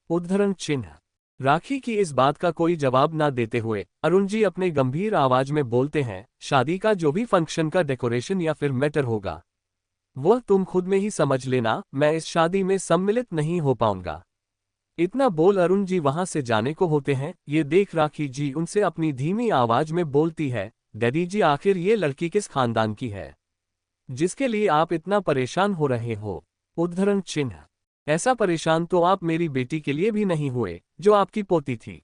उद्धरण चिन्ह। राखी की इस बात का कोई जवाब ना देते हुए अरुण जी अपने गंभीर आवाज में बोलते हैं, शादी का जो भी फंक्शन का डेकोरेशन या फिर मैटर होगा वह तुम खुद में ही समझ लेना, मैं इस शादी में सम्मिलित नहीं हो पाऊंगा। इतना बोल अरुण जी वहां से जाने को होते हैं। ये देख राखी जी उनसे अपनी धीमी आवाज में बोलती है, डैडी जी आखिर ये लड़की किस खानदान की है जिसके लिए आप इतना परेशान हो रहे हो? उद्धरण चिन्ह। ऐसा परेशान तो आप मेरी बेटी के लिए भी नहीं हुए जो आपकी पोती थी।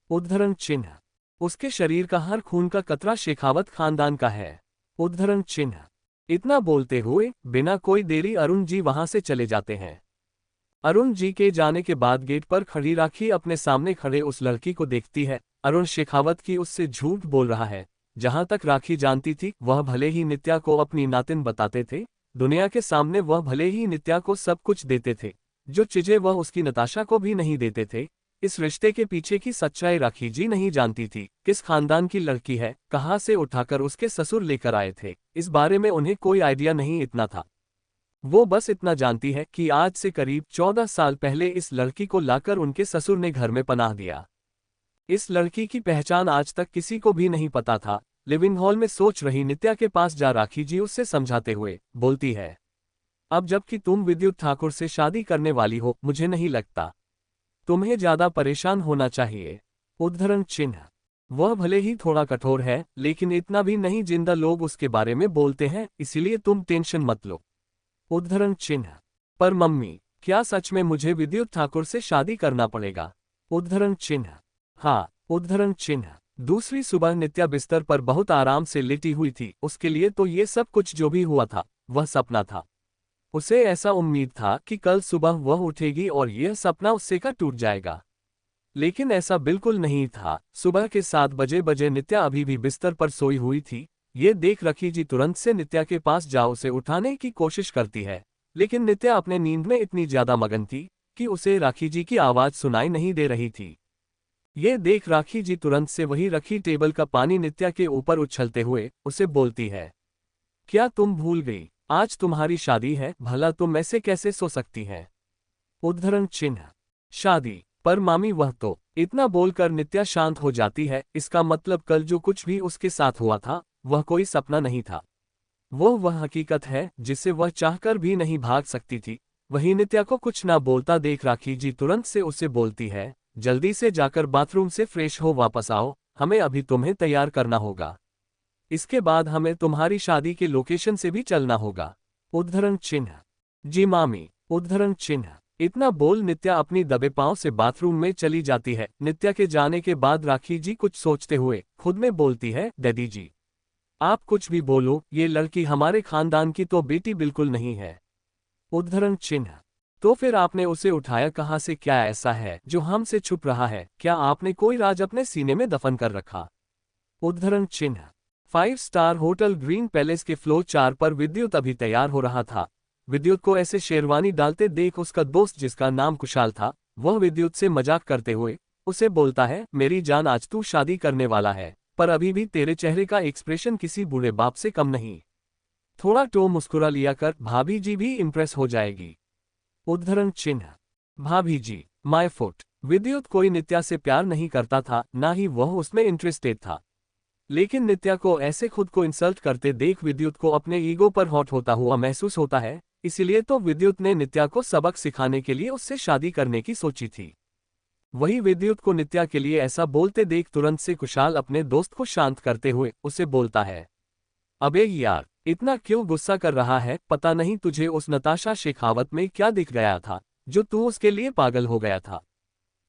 उद्धरण चिन्ह। उसके शरीर का हर खून का कतरा शेखावत खानदान का है। उद्धरण चिन्ह। इतना बोलते हुए बिना कोई देरी अरुण जी वहां से चले जाते हैं। अरुण जी के जाने के बाद गेट पर खड़ी राखी अपने सामने खड़े उस लड़की को देखती है। अरुण शेखावत की उससे झूठ बोल रहा है। जहां तक राखी जानती थी, वह भले ही नित्या को अपनी नातिन बताते थे, दुनिया के सामने वह भले ही नित्या को सब कुछ देते थे, जो चीजें वह उसकी नताशा को भी नहीं देते थे, इस रिश्ते के पीछे की सच्चाई राखी जी नहीं जानती थी। किस खानदान की लड़की है, कहाँ से उठाकर उसके ससुर लेकर आए थे, इस बारे में उन्हें कोई आइडिया नहीं इतना था। वो बस इतना जानती है कि आज से करीब 14 साल पहले इस लड़की को लाकर उनके ससुर ने घर में पनाह दिया। इस लड़की की पहचान आज तक किसी को भी नहीं पता था। लिविंग हॉल में सोच रही नित्या के पास जा राखी जी उससे समझाते हुए बोलती है, अब जबकि तुम विद्युत ठाकुर से शादी करने वाली हो, मुझे नहीं लगता तुम्हें ज्यादा परेशान होना चाहिए। उद्धरण चिन्ह। वह भले ही थोड़ा कठोर है, लेकिन इतना भी नहीं जिंदा लोग उसके बारे में बोलते हैं, इसलिए तुम टेंशन मत लो। उद्धरण चिन्ह। पर मम्मी, क्या सच में मुझे विद्युत ठाकुर से शादी करना पड़ेगा? उद्धरण चिन्ह। हाँ। उद्धरण चिन्ह। दूसरी सुबह नित्या बिस्तर पर बहुत आराम से लेटी हुई थी। उसके लिए तो ये सब कुछ जो भी हुआ था वह सपना था। उसे ऐसा उम्मीद था कि कल सुबह वह उठेगी और यह सपना उससे का टूट जाएगा, लेकिन ऐसा बिल्कुल नहीं था। सुबह के 7 बजे नित्या अभी भी बिस्तर पर सोई हुई थी। ये देख राखी जी तुरंत से नित्या के पास जा उसे उठाने की कोशिश करती है, लेकिन नित्या अपने नींद में इतनी ज्यादा मगन थी कि उसे राखी जी की आवाज सुनाई नहीं दे रही थी। ये देख राखी जी तुरंत से वही रखी टेबल का पानी नित्या के ऊपर उछलते हुए उसे बोलती है, क्या तुम भूल गई, आज तुम्हारी शादी है, भला तुम ऐसे कैसे सो सकती हैं? उद्धरण चिन्ह। शादी? पर मामी वह तो। इतना बोलकर नित्या शांत हो जाती है। इसका मतलब कल जो कुछ भी उसके साथ हुआ था वह कोई सपना नहीं था, वह हकीकत है जिसे वह चाहकर भी नहीं भाग सकती थी। वही नित्या को कुछ ना बोलता देख राखी जी तुरंत से उसे बोलती है, जल्दी से जाकर बाथरूम से फ्रेश हो वापस आओ, हमें अभी तुम्हें तैयार करना होगा, इसके बाद हमें तुम्हारी शादी के लोकेशन से भी चलना होगा। उद्धरण चिन्ह। जी मामी। उद्धरण चिन्ह। इतना बोल नित्या अपनी दबे पांव से बाथरूम में चली जाती है। नित्या के जाने के बाद राखी जी कुछ सोचते हुए खुद में बोलती है, डैडी जी आप कुछ भी बोलो, ये लड़की हमारे खानदान की तो बेटी बिल्कुल नहीं है। उद्धरण चिन्ह। तो फिर आपने उसे उठाया कहाँ से? क्या ऐसा है जो हमसे छुप रहा है? क्या आपने कोई राज अपने सीने में दफन कर रखा? उद्धरण चिन्ह। 5 स्टार होटल ग्रीन पैलेस के फ्लोर 4 पर विद्युत अभी तैयार हो रहा था। विद्युत को ऐसे शेरवानी डालते देख उसका दोस्त जिसका नाम कुशाल था, वह विद्युत से मजाक करते हुए उसे बोलता है, मेरी जान आज तू शादी करने वाला है, पर अभी भी तेरे चेहरे का एक्सप्रेशन किसी बूढ़े बाप से कम नहीं। थोड़ा तो मुस्कुरा लिया कर, भाभी जी भी इम्प्रेस हो जाएगी। उद्धरण चिन्ह। भाभी जी, माय फुट। विद्युत कोई नित्या से प्यार नहीं करता था, ना ही वह उसमें इंटरेस्टेड था, लेकिन नित्या को ऐसे खुद को इंसल्ट करते देख विद्युत को अपने ईगो पर हॉट होता हुआ महसूस होता है। इसीलिए तो विद्युत ने नित्या को सबक सिखाने के लिए उससे शादी करने की सोची थी। वही विद्युत को नित्या के लिए ऐसा बोलते देख तुरंत से कुशाल अपने दोस्त को शांत करते हुए उसे बोलता है, अबे यार, इतना क्यों गुस्सा कर रहा है? पता नहीं तुझे उस नताशा शेखावत में क्या दिख गया था जो तू उसके लिए पागल हो गया था।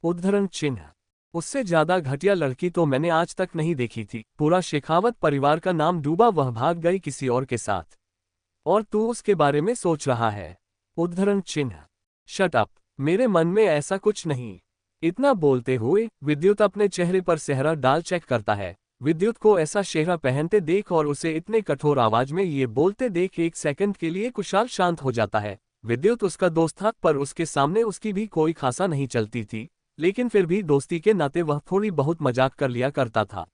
उद्धरण चिन्ह। उससे ज्यादा घटिया लड़की तो मैंने आज तक नहीं देखी थी। पूरा शेखावत परिवार का नाम डूबा, वह भाग गई किसी और के साथ, और तू उसके बारे में सोच रहा है। उद्धरण चिन्ह। शट अप, मेरे मन में ऐसा कुछ नहीं। इतना बोलते हुए विद्युत अपने चेहरे पर सेहरा डाल चेक करता है। विद्युत को ऐसा चेहरा पहनते देख और उसे इतने कठोर आवाज में ये बोलते देख एक सेकंड के लिए कुशाल शांत हो जाता है। विद्युत उसका दोस्त था, पर उसके सामने उसकी भी कोई खासा नहीं चलती थी, लेकिन फिर भी दोस्ती के नाते वह थोड़ी बहुत मजाक कर लिया करता था।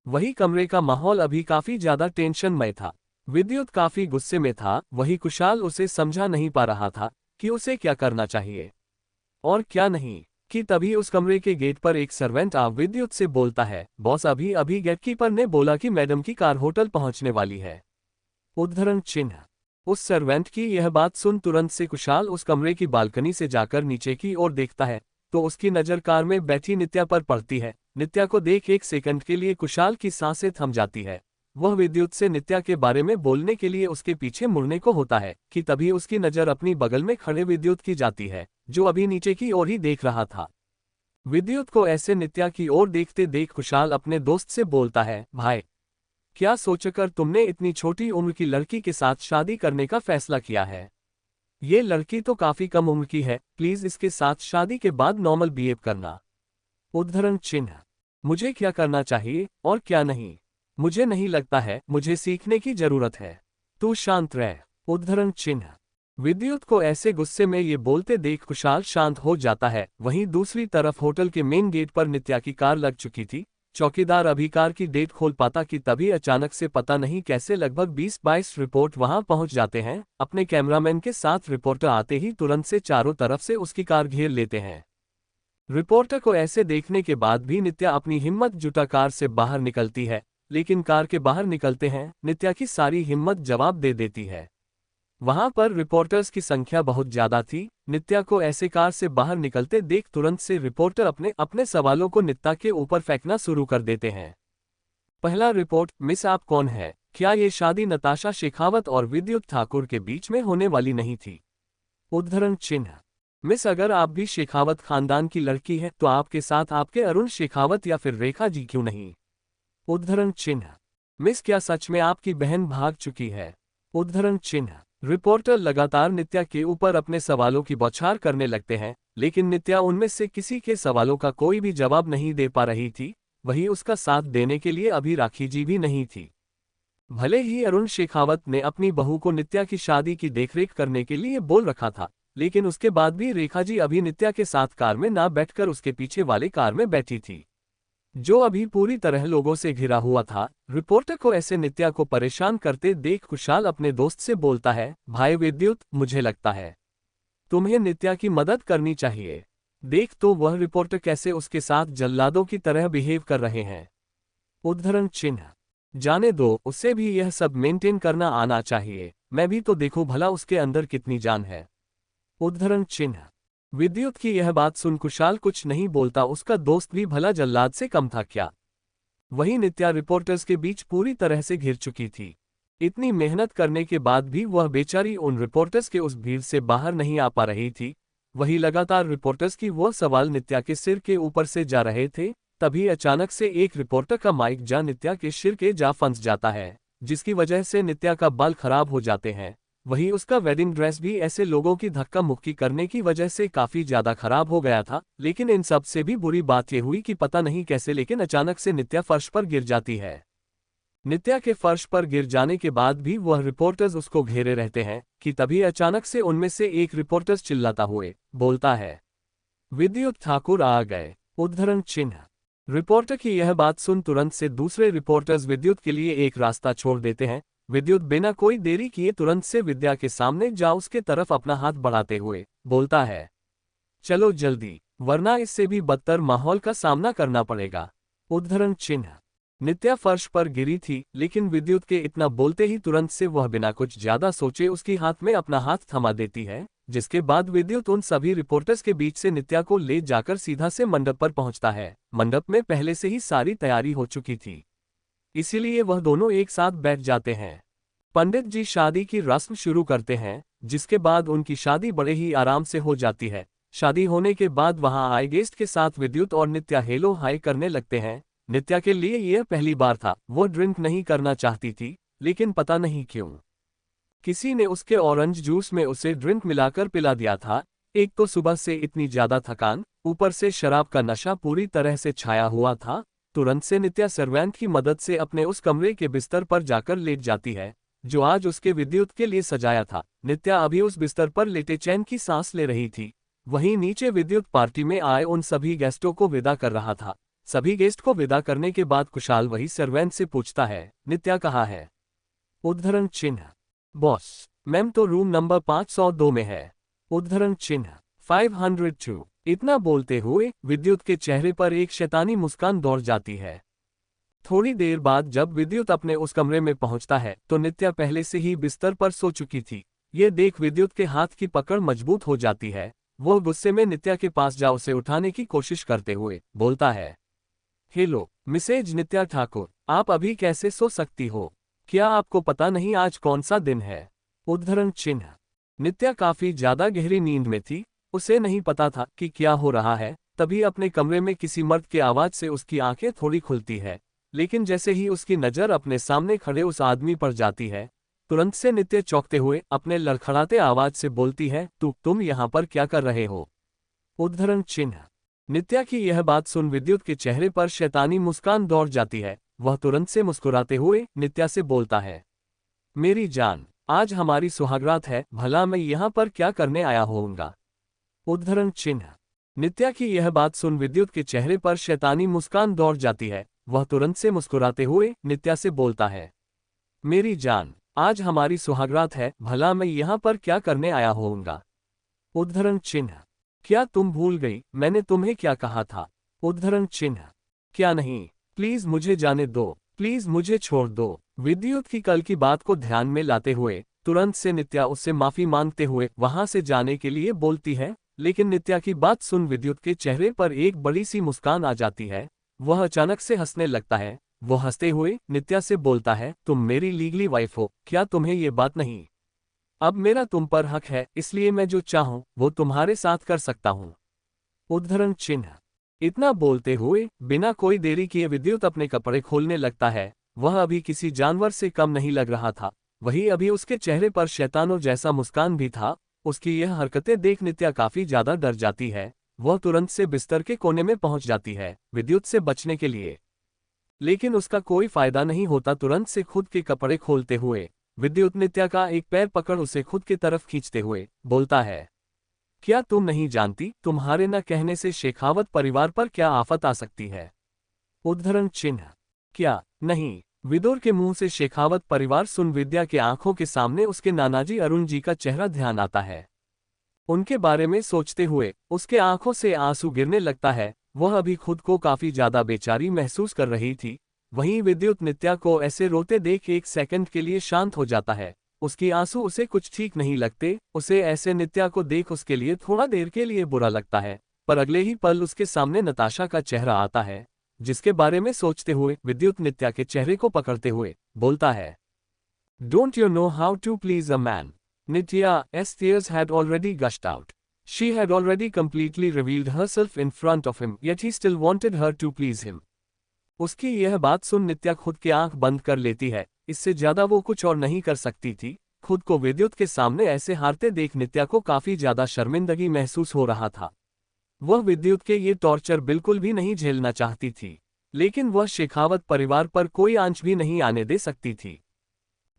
वही कमरे का माहौल अभी काफी ज्यादा टेंशनमय था। विद्युत काफी गुस्से में था। वही कुशाल उसे समझा नहीं पा रहा था कि उसे क्या करना चाहिए और क्या नहीं, कि तभी उस कमरे के गेट पर एक सर्वेंट आ विद्युत से बोलता है, बॉस, अभी अभी गेटकीपर ने बोला कि मैडम की कार होटल पहुंचने वाली है। उद्धरण चिन्ह। उस सर्वेंट की यह बात सुन तुरंत से कुशाल उस कमरे की बालकनी से जाकर नीचे की ओर देखता है, तो उसकी नजर कार में बैठी नित्या पर पड़ती है। नित्या को देख एक सेकंड के लिए कुशाल की सांसें थम जाती है। वह विद्युत से नित्या के बारे में बोलने के लिए उसके पीछे मुड़ने को होता है कि तभी उसकी नजर अपनी बगल में खड़े विद्युत की जाती है, जो अभी नीचे की ओर ही देख रहा था। विद्युत को ऐसे नित्या की ओर देखते देख कुशाल अपने दोस्त से बोलता है, भाई, क्या सोचकर तुमने इतनी छोटी उम्र की लड़की के साथ शादी करने का फैसला किया है? ये लड़की तो काफी कम उम्र की है, प्लीज इसके साथ शादी के बाद नॉर्मल बिहेव करना। उद्धरण चिन्ह। मुझे क्या करना चाहिए और क्या नहीं, मुझे नहीं लगता है, मुझे सीखने की जरूरत है। तू शांत रह। उद्धरण चिन्ह। विद्युत को ऐसे गुस्से में ये बोलते देख कुशाल शांत हो जाता है। वहीं दूसरी तरफ होटल के मेन गेट पर नित्या की कार लग चुकी थी। चौकीदार अभी कार की डेट खोल पाता कि तभी अचानक से पता नहीं कैसे लगभग 20-22 रिपोर्ट वहां पहुंच जाते हैं। अपने कैमरामैन के साथ रिपोर्टर आते ही तुरंत से चारों तरफ से उसकी कार घेर लेते हैं। रिपोर्टर को ऐसे देखने के बाद भी नित्या अपनी हिम्मत जुटा कार से बाहर निकलती है, लेकिन कार के बाहर निकलते हैं नित्या की सारी हिम्मत जवाब दे देती है। वहां पर रिपोर्टर्स की संख्या बहुत ज्यादा थी। नित्या को ऐसे कार से बाहर निकलते देख तुरंत से रिपोर्टर अपने अपने सवालों को नित्या के ऊपर फेंकना शुरू कर देते हैं। पहला रिपोर्ट, मिस आप कौन है? क्या ये शादी नताशा शेखावत और विद्युत ठाकुर के बीच में होने वाली नहीं थी? उद्धरण चिन्ह। मिस, अगर आप भी शेखावत खानदान की लड़की है तो आपके साथ आपके अरुण शेखावत या फिर रेखा जी क्यों नहीं? उद्धरण चिन्ह। मिस, क्या सच में आपकी बहन भाग चुकी है? उद्धरण चिन्ह। रिपोर्टर लगातार नित्या के ऊपर अपने सवालों की बौछार करने लगते हैं, लेकिन नित्या उनमें से किसी के सवालों का कोई भी जवाब नहीं दे पा रही थी। वहीं उसका साथ देने के लिए अभी राखी जी भी नहीं थी। भले ही अरुण शेखावत ने अपनी बहू को नित्या की शादी की देखरेख करने के लिए बोल रखा था, लेकिन उसके बाद भी रेखा जी अभी नित्या के साथ कार में ना बैठकर उसके पीछे वाले कार में बैठी थी, जो अभी पूरी तरह लोगों से घिरा हुआ था। रिपोर्टर को ऐसे नित्या को परेशान करते देख कुशाल अपने दोस्त से बोलता है, भाई विद्युत, मुझे लगता है तुम्हें नित्या की मदद करनी चाहिए। देख तो वह रिपोर्टर कैसे उसके साथ जल्लादों की तरह बिहेव कर रहे हैं। उद्धरण चिन्ह। जाने दो, उसे भी यह सब मेंटेन करना आना चाहिए। मैं भी तो देखूं भला उसके अंदर कितनी जान है। उद्धरण चिन्ह। विद्युत की यह बात सुन कुशाल कुछ नहीं बोलता। उसका दोस्त भी भला जल्लाद से कम था क्या? वहीं नित्या रिपोर्टर्स के बीच पूरी तरह से घिर चुकी थी। इतनी मेहनत करने के बाद भी वह बेचारी उन रिपोर्टर्स के उस भीड़ से बाहर नहीं आ पा रही थी। वही लगातार रिपोर्टर्स की वह सवाल नित्या के सिर के ऊपर से जा रहे थे। तभी अचानक से एक रिपोर्टर का माइक जा नित्या के सिर के जा फंस जाता है, जिसकी वजह से नित्या का बाल खराब हो जाते हैं। वहीं उसका वेडिंग ड्रेस भी ऐसे लोगों की धक्का मुक्की करने की वजह से काफी ज्यादा खराब हो गया था। लेकिन इन सब से भी बुरी बात यह हुई कि पता नहीं कैसे लेकिन अचानक से नित्या फर्श पर गिर जाती है। नित्या के फर्श पर गिर जाने के बाद भी वह रिपोर्टर्स उसको घेरे रहते हैं कि तभी अचानक से उनमें से एक रिपोर्टर्स चिल्लाता हुए बोलता है, विद्युत ठाकुर आ गए। उद्धरण चिन्ह। रिपोर्टर की यह बात सुन तुरंत से दूसरे रिपोर्टर्स विद्युत के लिए एक रास्ता छोड़ देते हैं। विद्युत बिना कोई देरी किए तुरंत से विद्या के सामने जा उसके तरफ अपना हाथ बढ़ाते हुए बोलता है, चलो जल्दी, वरना इससे भी बदतर माहौल का सामना करना पड़ेगा। उद्धरण चिन्ह। नित्या फर्श पर गिरी थी, लेकिन विद्युत के इतना बोलते ही तुरंत से वह बिना कुछ ज्यादा सोचे उसकी हाथ में अपना हाथ थमा देती है, जिसके बाद विद्युत उन सभी रिपोर्टर्स के बीच से नित्या को ले जाकर सीधा से मंडप पर पहुंचता है। मंडप में पहले से ही सारी तैयारी हो चुकी थी, इसीलिए वह दोनों एक साथ बैठ जाते हैं। पंडित जी शादी की रस्म शुरू करते हैं। जिसके बाद उनकी शादी बड़े ही आराम से हो जाती है। शादी होने के बाद वहां आए गेस्ट के साथ विद्युत और नित्या हेलो हाय करने लगते हैं। नित्या के लिए यह पहली बार था, वो ड्रिंक नहीं करना चाहती थी, लेकिन पता नहीं क्यों किसी ने उसके ऑरेंज जूस में उसे ड्रिंक मिलाकर पिला दिया था। एक तो सुबह से इतनी ज्यादा थकान, ऊपर से शराब का नशा पूरी तरह से छाया हुआ था। तुरंत से नित्या सर्वेंट की मदद से अपने उस कमरे के बिस्तर पर जाकर लेट जाती है जो आज उसके विद्युत के लिए सजाया था। नित्या अभी उस बिस्तर पर लेटे चैन की सांस ले रही थी। वहीं नीचे विद्युत पार्टी में आए उन सभी गेस्टों को विदा कर रहा था। सभी गेस्ट को विदा करने के बाद कुशाल वही सर्वेंट से पूछता है, नित्या कहाँ है? उद्धरण चिन्ह, बॉस मैम तो रूम नंबर 502 में है। उद्धरण चिन्ह 502। इतना बोलते हुए विद्युत के चेहरे पर एक शैतानी मुस्कान दौड़ जाती है। थोड़ी देर बाद जब विद्युत अपने उस कमरे में पहुंचता है तो नित्या पहले से ही बिस्तर पर सो चुकी थी। ये देख विद्युत के हाथ की पकड़ मजबूत हो जाती है। वो गुस्से में नित्या के पास जा उसे उठाने की कोशिश करते हुए बोलता है, हेलो मिसेज नित्या ठाकुर, आप अभी कैसे सो सकती हो? क्या आपको पता नहीं आज कौन सा दिन है? उद्धरण चिन्ह। नित्या काफी ज्यादा गहरी नींद में थी, उसे नहीं पता था कि क्या हो रहा है। तभी अपने कमरे में किसी मर्द के आवाज से उसकी आंखें थोड़ी खुलती है, लेकिन जैसे ही उसकी नजर अपने सामने खड़े उस आदमी पर जाती है, तुरंत से नित्या चौंकते हुए अपने लड़खड़ाते आवाज से बोलती है, तुम यहाँ पर क्या कर रहे हो? उद्धरण चिन्ह। नित्या की यह बात सुन विद्युत के चेहरे पर शैतानी मुस्कान दौड़ जाती है। वह तुरंत से मुस्कुराते हुए नित्या से बोलता है, मेरी जान, आज हमारी सुहागरात है, भला मैं यहाँ पर क्या करने आया होऊंगा? उद्धरण चिन्ह। नित्या की यह बात सुन विद्युत के चेहरे पर शैतानी मुस्कान दौड़ जाती है। वह तुरंत से मुस्कुराते हुए नित्या से बोलता है, मेरी जान, आज हमारी सुहागरात है, भला मैं यहाँ पर क्या करने आया होऊंगा? उद्धरण चिन्ह। क्या तुम भूल गई मैंने तुम्हें क्या कहा था? उद्धरण चिन्ह। क्या नहीं, प्लीज मुझे जाने दो, प्लीज मुझे छोड़ दो। विद्युत की कल की बात को ध्यान में लाते हुए तुरंत से नित्या उससे माफी मांगते हुए वहां से जाने के लिए बोलती है, लेकिन नित्या की बात सुन विद्युत के चेहरे पर एक बड़ी सी मुस्कान आ जाती है। वह अचानक से हंसने लगता है। वो हंसते हुए नित्या से बोलता है, तुम मेरी लीगली वाइफ हो, क्या तुम्हें ये बात नहीं? अब मेरा तुम पर हक है, इसलिए मैं जो चाहूं वो तुम्हारे साथ कर सकता हूं। उद्धरण चिन्ह। इतना बोलते हुए बिना कोई देरी किए विद्युत अपने कपड़े खोलने लगता है। वह अभी किसी जानवर से कम नहीं लग रहा था। वही अभी उसके चेहरे पर शैतानों जैसा मुस्कान भी था। उसकी यह हरकतें देख नित्या काफी ज्यादा डर जाती है। वह तुरंत से बिस्तर के कोने में पहुंच जाती है विद्युत से बचने के लिए, लेकिन उसका कोई फायदा नहीं होता। तुरंत से खुद के कपड़े खोलते हुए विद्युत नित्या का एक पैर पकड़ उसे खुद की तरफ खींचते हुए बोलता है, क्या तुम नहीं जानती तुम्हारे न कहने से शेखावत परिवार पर क्या आफत आ सकती है? उद्धरण चिन्ह। क्या नहीं? विदुर के मुंह से शेखावत परिवार सुन विद्या के आंखों के सामने उसके नानाजी अरुण जी का चेहरा ध्यान आता है। उनके बारे में सोचते हुए उसके आंखों से आंसू गिरने लगता है। वह अभी खुद को काफी ज्यादा बेचारी महसूस कर रही थी। वहीं विद्युत नित्या को ऐसे रोते देख एक सेकंड के लिए शांत हो जाता है। उसकी आंसू उसे कुछ ठीक नहीं लगते। उसे ऐसे नित्या को देख उसके लिए थोड़ा देर के लिए बुरा लगता है, पर अगले ही पल उसके सामने नताशा का चेहरा आता है, जिसके बारे में सोचते हुए विद्युत नित्या के चेहरे को पकड़ते हुए बोलता है, don't you know how to please a man? Nitya's tears had already gushed out. She had already completely revealed herself in front of him, yet he still wanted her to please him. उसकी यह बात सुन नित्या खुद की आंख बंद कर लेती है। इससे ज्यादा वो कुछ और नहीं कर सकती थी। खुद को विद्युत के सामने ऐसे हारते देख नित्या को काफी ज्यादा शर्मिंदगी महसूस हो रहा था। वह विद्युत के ये टॉर्चर बिल्कुल भी नहीं झेलना चाहती थी, लेकिन वह शेखावत परिवार पर कोई आंच भी नहीं आने दे सकती थी।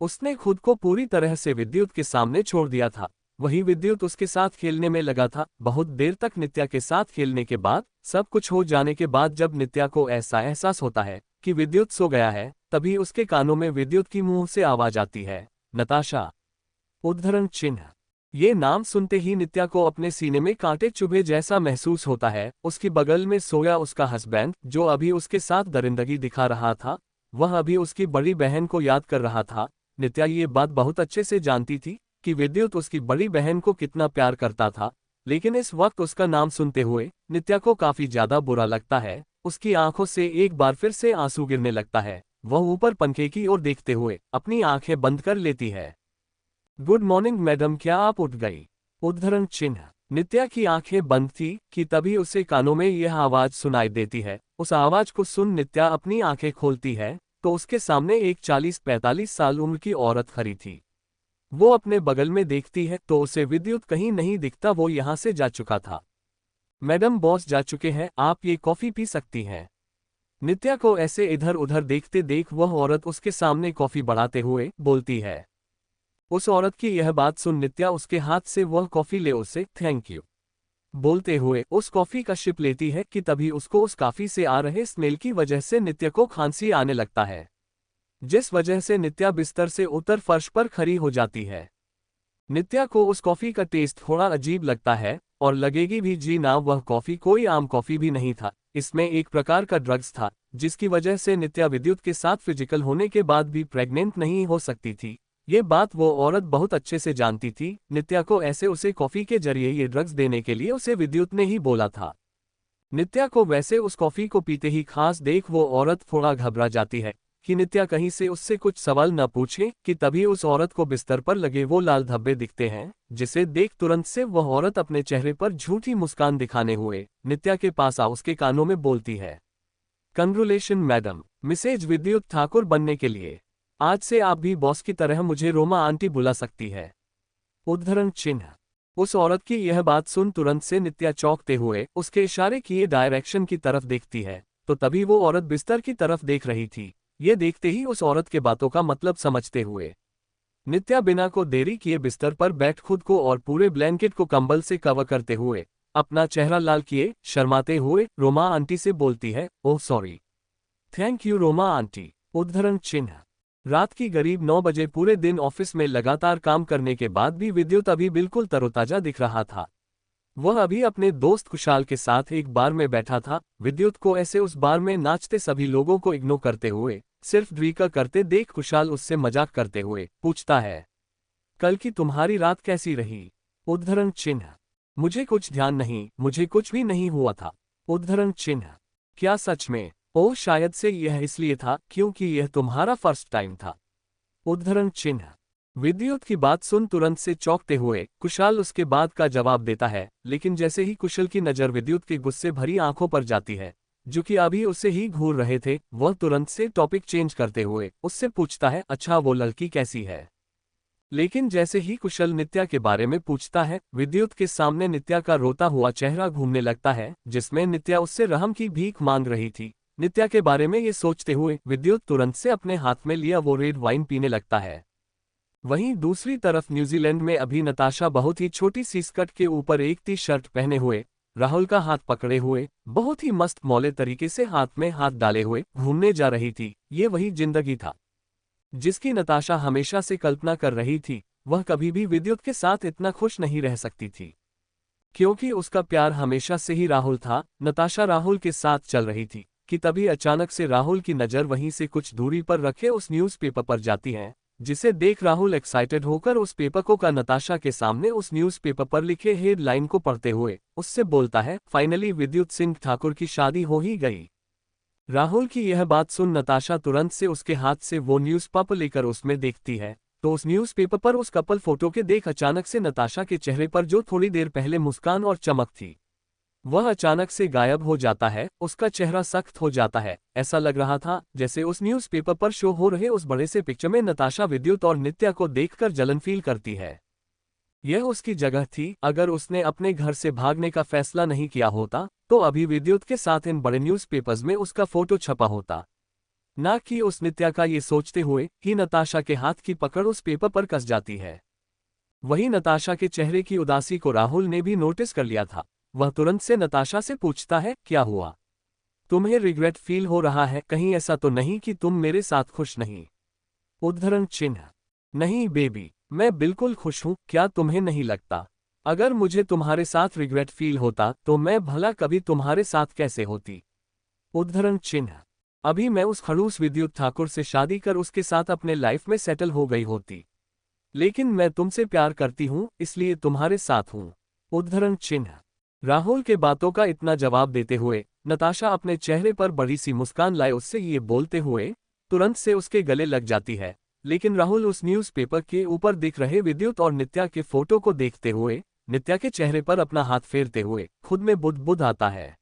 उसने खुद को पूरी तरह से विद्युत के सामने छोड़ दिया था। वही विद्युत उसके साथ खेलने में लगा था। बहुत देर तक नित्या के साथ खेलने के बाद, सब कुछ हो जाने के बाद जब नित्या को ऐसा एहसास होता है कि विद्युत सो गया है, तभी उसके कानों में विद्युत की मुंह से आवाज आती है, नताशा। उद्धरण चिन्ह। ये नाम सुनते ही नित्या को अपने सीने में कांटे चुभे जैसा महसूस होता है। उसकी बगल में सोया उसका हस्बैंड, जो अभी उसके साथ दरिंदगी दिखा रहा था, वह अभी उसकी बड़ी बहन को याद कर रहा था। नित्या ये बात बहुत अच्छे से जानती थी कि विद्युत उसकी बड़ी बहन को कितना प्यार करता था, लेकिन इस वक्त उसका नाम सुनते हुए नित्या को काफी ज्यादा बुरा लगता है। उसकी आंखों से एक बार फिर से आंसू गिरने लगता है। वह ऊपर पंखे की ओर देखते हुए अपनी आंखें बंद कर लेती है। गुड मॉर्निंग मैडम, क्या आप उठ गई? उद्धरण चिन्ह। नित्या की आंखें बंद थी कि तभी उसे कानों में यह आवाज सुनाई देती है। उस आवाज को सुन नित्या अपनी आंखें खोलती है तो उसके सामने एक 40-45 साल उम्र की औरत खड़ी थी। वो अपने बगल में देखती है तो उसे विद्युत कहीं नहीं दिखता, वो यहां से जा चुका था। मैडम, बॉस जा चुके हैं, आप ये कॉफी पी सकती हैं। नित्या को ऐसे इधर उधर देखते देख वह औरत उसके सामने कॉफी बढ़ाते हुए बोलती है। उस औरत की यह बात सुन नित्या उसके हाथ से वह कॉफी ले उसे थैंक यू बोलते हुए उस कॉफी का सिप लेती है कि तभी उसको उस कॉफी से आ रहे स्मेल की वजह से नित्या को खांसी आने लगता है, जिस वजह से नित्या बिस्तर से उतर फर्श पर खड़ी हो जाती है। नित्या को उस कॉफी का टेस्ट थोड़ा अजीब लगता है और लगेगी भी जी ना, वह कॉफी कोई आम कॉफी भी नहीं था, इसमें एक प्रकार का ड्रग्स था, जिसकी वजह से नित्या विद्युत के साथ फिजिकल होने के बाद भी प्रेग्नेंट नहीं हो सकती थी। ये बात वो औरत बहुत अच्छे से जानती थी। नित्या को ऐसे उसे कॉफी के जरिए ये ड्रग्स देने के लिए उसे विद्युत ने ही बोला था। नित्या को वैसे उस कॉफी को पीते ही खास देख वो औरत थोड़ा घबरा जाती है कि नित्या कहीं से उससे कुछ सवाल न पूछे कि तभी उस औरत को बिस्तर पर लगे वो लाल धब्बे दिखते हैं, जिसे देख तुरंत से वह औरत अपने चेहरे पर झूठी मुस्कान दिखाने हुए नित्या के पास आ उसके कानों में बोलती है, कंग्रेचुलेशन मैडम, मिसेज विद्युत ठाकुर बनने के लिए। आज से आप भी बॉस की तरह मुझे रोमा आंटी बुला सकती है। उद्धरण चिन्ह। उस औरत की यह बात सुन तुरंत से नित्या चौंकते हुए उसके इशारे किए डायरेक्शन की तरफ देखती है तो तभी वो औरत बिस्तर की तरफ देख रही थी। ये देखते ही उस औरत के बातों का मतलब समझते हुए नित्या बिना को देरी किए बिस्तर पर बैठ खुद को और पूरे ब्लैंकेट को कंबल से कवर करते हुए अपना चेहरा लाल किए शर्माते हुए रोमा आंटी से बोलती है, oh sorry, thank you Roma aunty. उद्धरण चिन्ह। रात की करीब 9 बजे पूरे दिन ऑफिस में लगातार काम करने के बाद भी विद्युत अभी बिल्कुल तरोताजा दिख रहा था। वह अभी अपने दोस्त कुशाल के साथ एक बार में बैठा था। विद्युत को ऐसे उस बार में नाचते सभी लोगों को इग्नोर करते हुए सिर्फ ड्रिंक करते देख कुशाल उससे मजाक करते हुए पूछता है, कल की तुम्हारी रात कैसी रही? उद्धरण चिन्ह। मुझे कुछ ध्यान नहीं, मुझे कुछ भी नहीं हुआ था। उद्धरण चिन्ह। क्या सच में? ओह शायद से यह इसलिए था क्योंकि यह तुम्हारा फर्स्ट टाइम था। उद्धरण चिन्ह। विद्युत की बात सुन तुरंत से चौंकते हुए कुशाल उसके बाद का जवाब देता है, लेकिन जैसे ही कुशल की नजर विद्युत के गुस्से भरी आंखों पर जाती है जो कि अभी उसे ही घूर रहे थे, वह तुरंत से टॉपिक चेंज करते हुए उससे पूछता है, अच्छा वो लड़की कैसी है? लेकिन जैसे ही कुशल नित्या के बारे में पूछता है, विद्युत के सामने नित्या का रोता हुआ चेहरा घूमने लगता है, जिसमें नित्या उससे रहम की भीख मांग रही थी। नित्या के बारे में ये सोचते हुए विद्युत तुरंत से अपने हाथ में लिया वो रेड वाइन पीने लगता है। वहीं दूसरी तरफ न्यूजीलैंड में अभी नताशा बहुत ही छोटी सी स्कर्ट के ऊपर एक टी शर्ट पहने हुए राहुल का हाथ पकड़े हुए बहुत ही मस्त मौले तरीके से हाथ में हाथ डाले हुए घूमने जा रही थी। ये वही जिंदगी था जिसकी नताशा हमेशा से कल्पना कर रही थी। वह कभी भी विद्युत के साथ इतना खुश नहीं रह सकती थी क्योंकि उसका प्यार हमेशा से ही राहुल था। नताशा राहुल के साथ चल रही थी कि तभी अचानक से राहुल की नज़र वहीं से कुछ दूरी पर रखे उस न्यूज़पेपर पर जाती है, जिसे देख राहुल एक्साइटेड होकर उस पेपर को का नताशा के सामने उस न्यूज़पेपर पर लिखे हेडलाइन को पढ़ते हुए उससे बोलता है, फाइनली विद्युत सिंह ठाकुर की शादी हो ही गई। राहुल की यह बात सुन नताशा तुरंत से उसके हाथ से वो न्यूज़पेपर लेकर उसमें देखती है तो उस न्यूज़पेपर पर उस कपल फोटो के देख अचानक से नताशा के चेहरे पर जो थोड़ी देर पहले मुस्कान और चमक थी वह अचानक से गायब हो जाता है। उसका चेहरा सख्त हो जाता है। ऐसा लग रहा था जैसे उस न्यूज़पेपर पर शो हो रहे उस बड़े से पिक्चर में नताशा विद्युत और नित्या को देखकर जलन फील करती है। यह उसकी जगह थी। अगर उसने अपने घर से भागने का फैसला नहीं किया होता तो अभी विद्युत के साथ इन बड़े न्यूज़पेपर्स में उसका फोटो छपा होता, ना कि उस नित्या का ये सोचते हुए कि नताशा के हाथ की पकड़ उस पेपर पर कस जाती है। वहीं नताशा के चेहरे की उदासी को राहुल ने भी नोटिस कर लिया था। वह तुरंत से नताशा से पूछता है, क्या हुआ? तुम्हें रिग्रेट फील हो रहा है? कहीं ऐसा तो नहीं कि तुम मेरे साथ खुश नहीं? उद्धरण चिन्ह। नहीं बेबी, मैं बिल्कुल खुश हूं। क्या तुम्हें नहीं लगता अगर मुझे तुम्हारे साथ रिग्रेट फील होता तो मैं भला कभी तुम्हारे साथ कैसे होती? उद्धरण चिन्ह। अभी मैं उस खड़ूस विद्युत ठाकुर से शादी कर उसके साथ अपने लाइफ में सेटल हो गई होती, लेकिन मैं तुमसे प्यार करती हूं इसलिए तुम्हारे साथ हूं। उद्धरण चिन्ह। राहुल के बातों का इतना जवाब देते हुए नताशा अपने चेहरे पर बड़ी सी मुस्कान लाए उससे ये बोलते हुए तुरंत से उसके गले लग जाती है, लेकिन राहुल उस न्यूज़पेपर के ऊपर दिख रहे विद्युत और नित्या के फोटो को देखते हुए, नित्या के चेहरे पर अपना हाथ फेरते हुए खुद में बुदबुद आता है।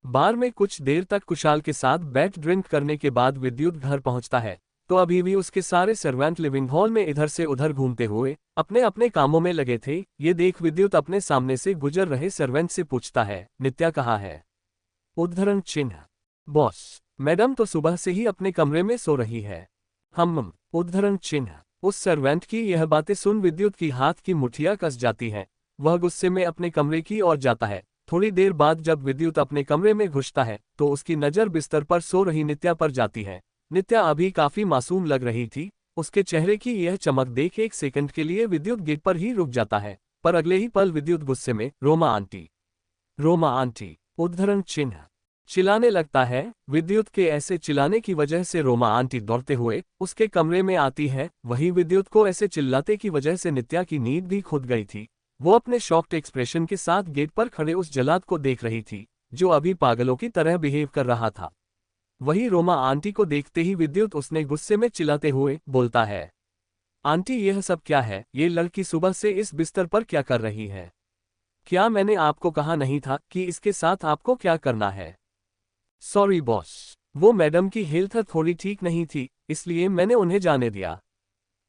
बार में कुछ देर तक कुशाल के साथ बैठ ड्रिंक करने के बाद विद्युत घर पहुंचता है, तो अभी भी उसके सारे सर्वेंट लिविंग हॉल में इधर से उधर घूमते हुए अपने अपने कामों में लगे थे। ये देख विद्युत अपने सामने से गुजर रहे सर्वेंट से पूछता है, नित्या कहाँ है? उद्धरण चिन्ह। बॉस, मैडम तो सुबह से ही अपने कमरे में सो रही है। हम उद्धरण चिन्ह। उस सर्वेंट की यह बातें सुन विद्युत की हाथ की मुठ्ठियां कस जाती हैं। वह गुस्से में अपने कमरे की ओर जाता है। थोड़ी देर बाद जब विद्युत अपने कमरे में घुसता है तो उसकी नज़र बिस्तर पर सो रही नित्या पर जाती है। नित्या अभी काफी मासूम लग रही थी। उसके चेहरे की यह चमक देख एक सेकंड के लिए विद्युत गेट पर ही रुक जाता है, पर अगले ही पल विद्युत गुस्से में रोमा आंटी, रोमा आंटी, उद्धरण चिन्ह चिल्लाने लगता है। विद्युत के ऐसे चिल्लाने की वजह से रोमा आंटी दौड़ते हुए उसके कमरे में आती है। वहीं विद्युत को ऐसे चिल्लाते की वजह से नित्या की नींद भी खुद गई थी। वो अपने शॉक्ड एक्सप्रेशन के साथ गेट पर खड़े उस जल्लाद को देख रही थी जो अभी पागलों की तरह बिहेव कर रहा था। वही रोमा आंटी को देखते ही विद्युत उसने गुस्से में चिल्लाते हुए बोलता है, आंटी यह सब क्या है? ये लड़की सुबह से इस बिस्तर पर क्या कर रही है? क्या मैंने आपको कहा नहीं था कि इसके साथ आपको क्या करना है? सॉरी बॉस, वो मैडम की हेल्थ थोड़ी ठीक नहीं थी, इसलिए मैंने उन्हें जाने दिया,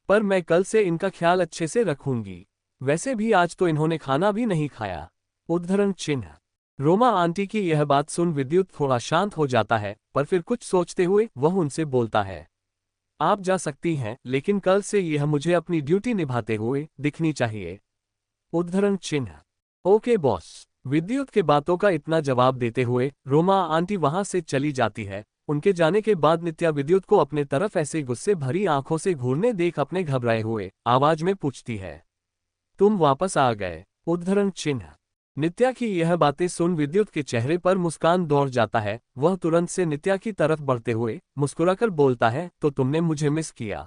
पर मैं कल से इनका ख्याल अच्छे से रखूंगी। वैसे भी आज तो इन्होंने खाना भी नहीं खाया। उद्धरण चिन्ह। रोमा आंटी की यह बात सुन विद्युत थोड़ा शांत हो जाता है, पर फिर कुछ सोचते हुए वह उनसे बोलता है, आप जा सकती हैं, लेकिन कल से यह मुझे अपनी ड्यूटी निभाते हुए दिखनी चाहिए। उद्धरण चिन्ह। Okay boss. विद्युत के बातों का इतना जवाब देते हुए रोमा आंटी वहां से चली जाती है। उनके जाने के बाद नित्या विद्युत को अपने तरफ ऐसे गुस्से भरी आंखों से घूरने देख अपने घबराए हुए आवाज में पूछती है, तुम वापस आ गए? उद्धरण चिन्ह। नित्या की यह बातें सुन विद्युत के चेहरे पर मुस्कान दौड़ जाता है। वह तुरंत से नित्या की तरफ बढ़ते हुए मुस्कुराकर बोलता है, तो तुमने मुझे मिस किया?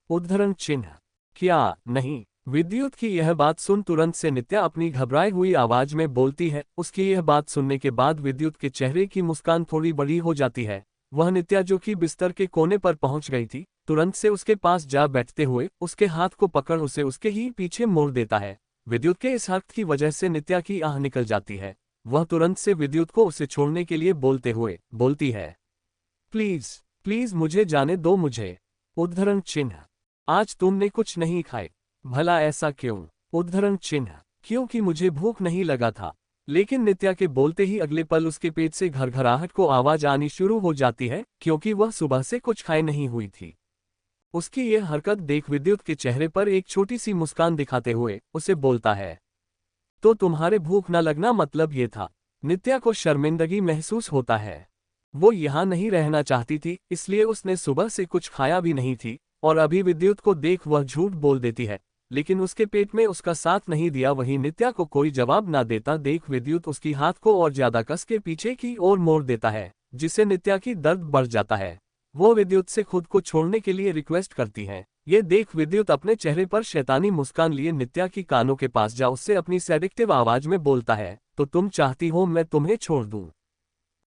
उद्धरण चिन्ह। क्या नहीं? विद्युत की यह बात सुन तुरंत से नित्या अपनी घबराई हुई आवाज में बोलती है। उसकी यह बात सुनने के बाद विद्युत के चेहरे की मुस्कान थोड़ी बड़ी हो जाती है। वह नित्या जो कि बिस्तर के कोने पर पहुंच गई थी, तुरंत से उसके पास जा बैठते हुए उसके हाथ को पकड़ उसे उसके ही पीछे मोड़ देता है। विद्युत के इस हरकत की वजह से नित्या की आह निकल जाती है। वह तुरंत से विद्युत को उसे छोड़ने के लिए बोलते हुए बोलती है, प्लीज प्लीज मुझे जाने दो मुझे। उद्धरण चिन्ह। आज तुमने कुछ नहीं खाए? भला ऐसा क्यों? उद्धरण चिन्ह। क्योंकि मुझे भूख नहीं लगा था। लेकिन नित्या के बोलते ही अगले पल उसके पेट से घरघराहट को आवाज आनी शुरू हो जाती है, क्योंकि वह सुबह से कुछ खाए नहीं हुई थी। उसकी यह हरकत देख विद्युत के चेहरे पर एक छोटी सी मुस्कान दिखाते हुए उसे बोलता है, तो तुम्हारे भूख न लगना मतलब ये था? नित्या को शर्मिंदगी महसूस होता है। वो यहाँ नहीं रहना चाहती थी, इसलिए उसने सुबह से कुछ खाया भी नहीं थी, और अभी विद्युत को देख वह झूठ बोल देती है, लेकिन उसके पेट में उसका साथ नहीं दिया। वहीं नित्या को कोई जवाब ना देता देख विद्युत उसकी हाथ को और ज्यादा कस के पीछे की ओर मोड़ देता है, जिससे नित्या की दर्द बढ़ जाता है। वो विद्युत से खुद को छोड़ने के लिए रिक्वेस्ट करती है। ये देख विद्युत अपने चेहरे पर शैतानी मुस्कान लिए नित्या की कानों के पास जा उससे अपनी सेडिक्टिव आवाज में बोलता है, तो तुम चाहती हो मैं तुम्हें छोड़ दूं,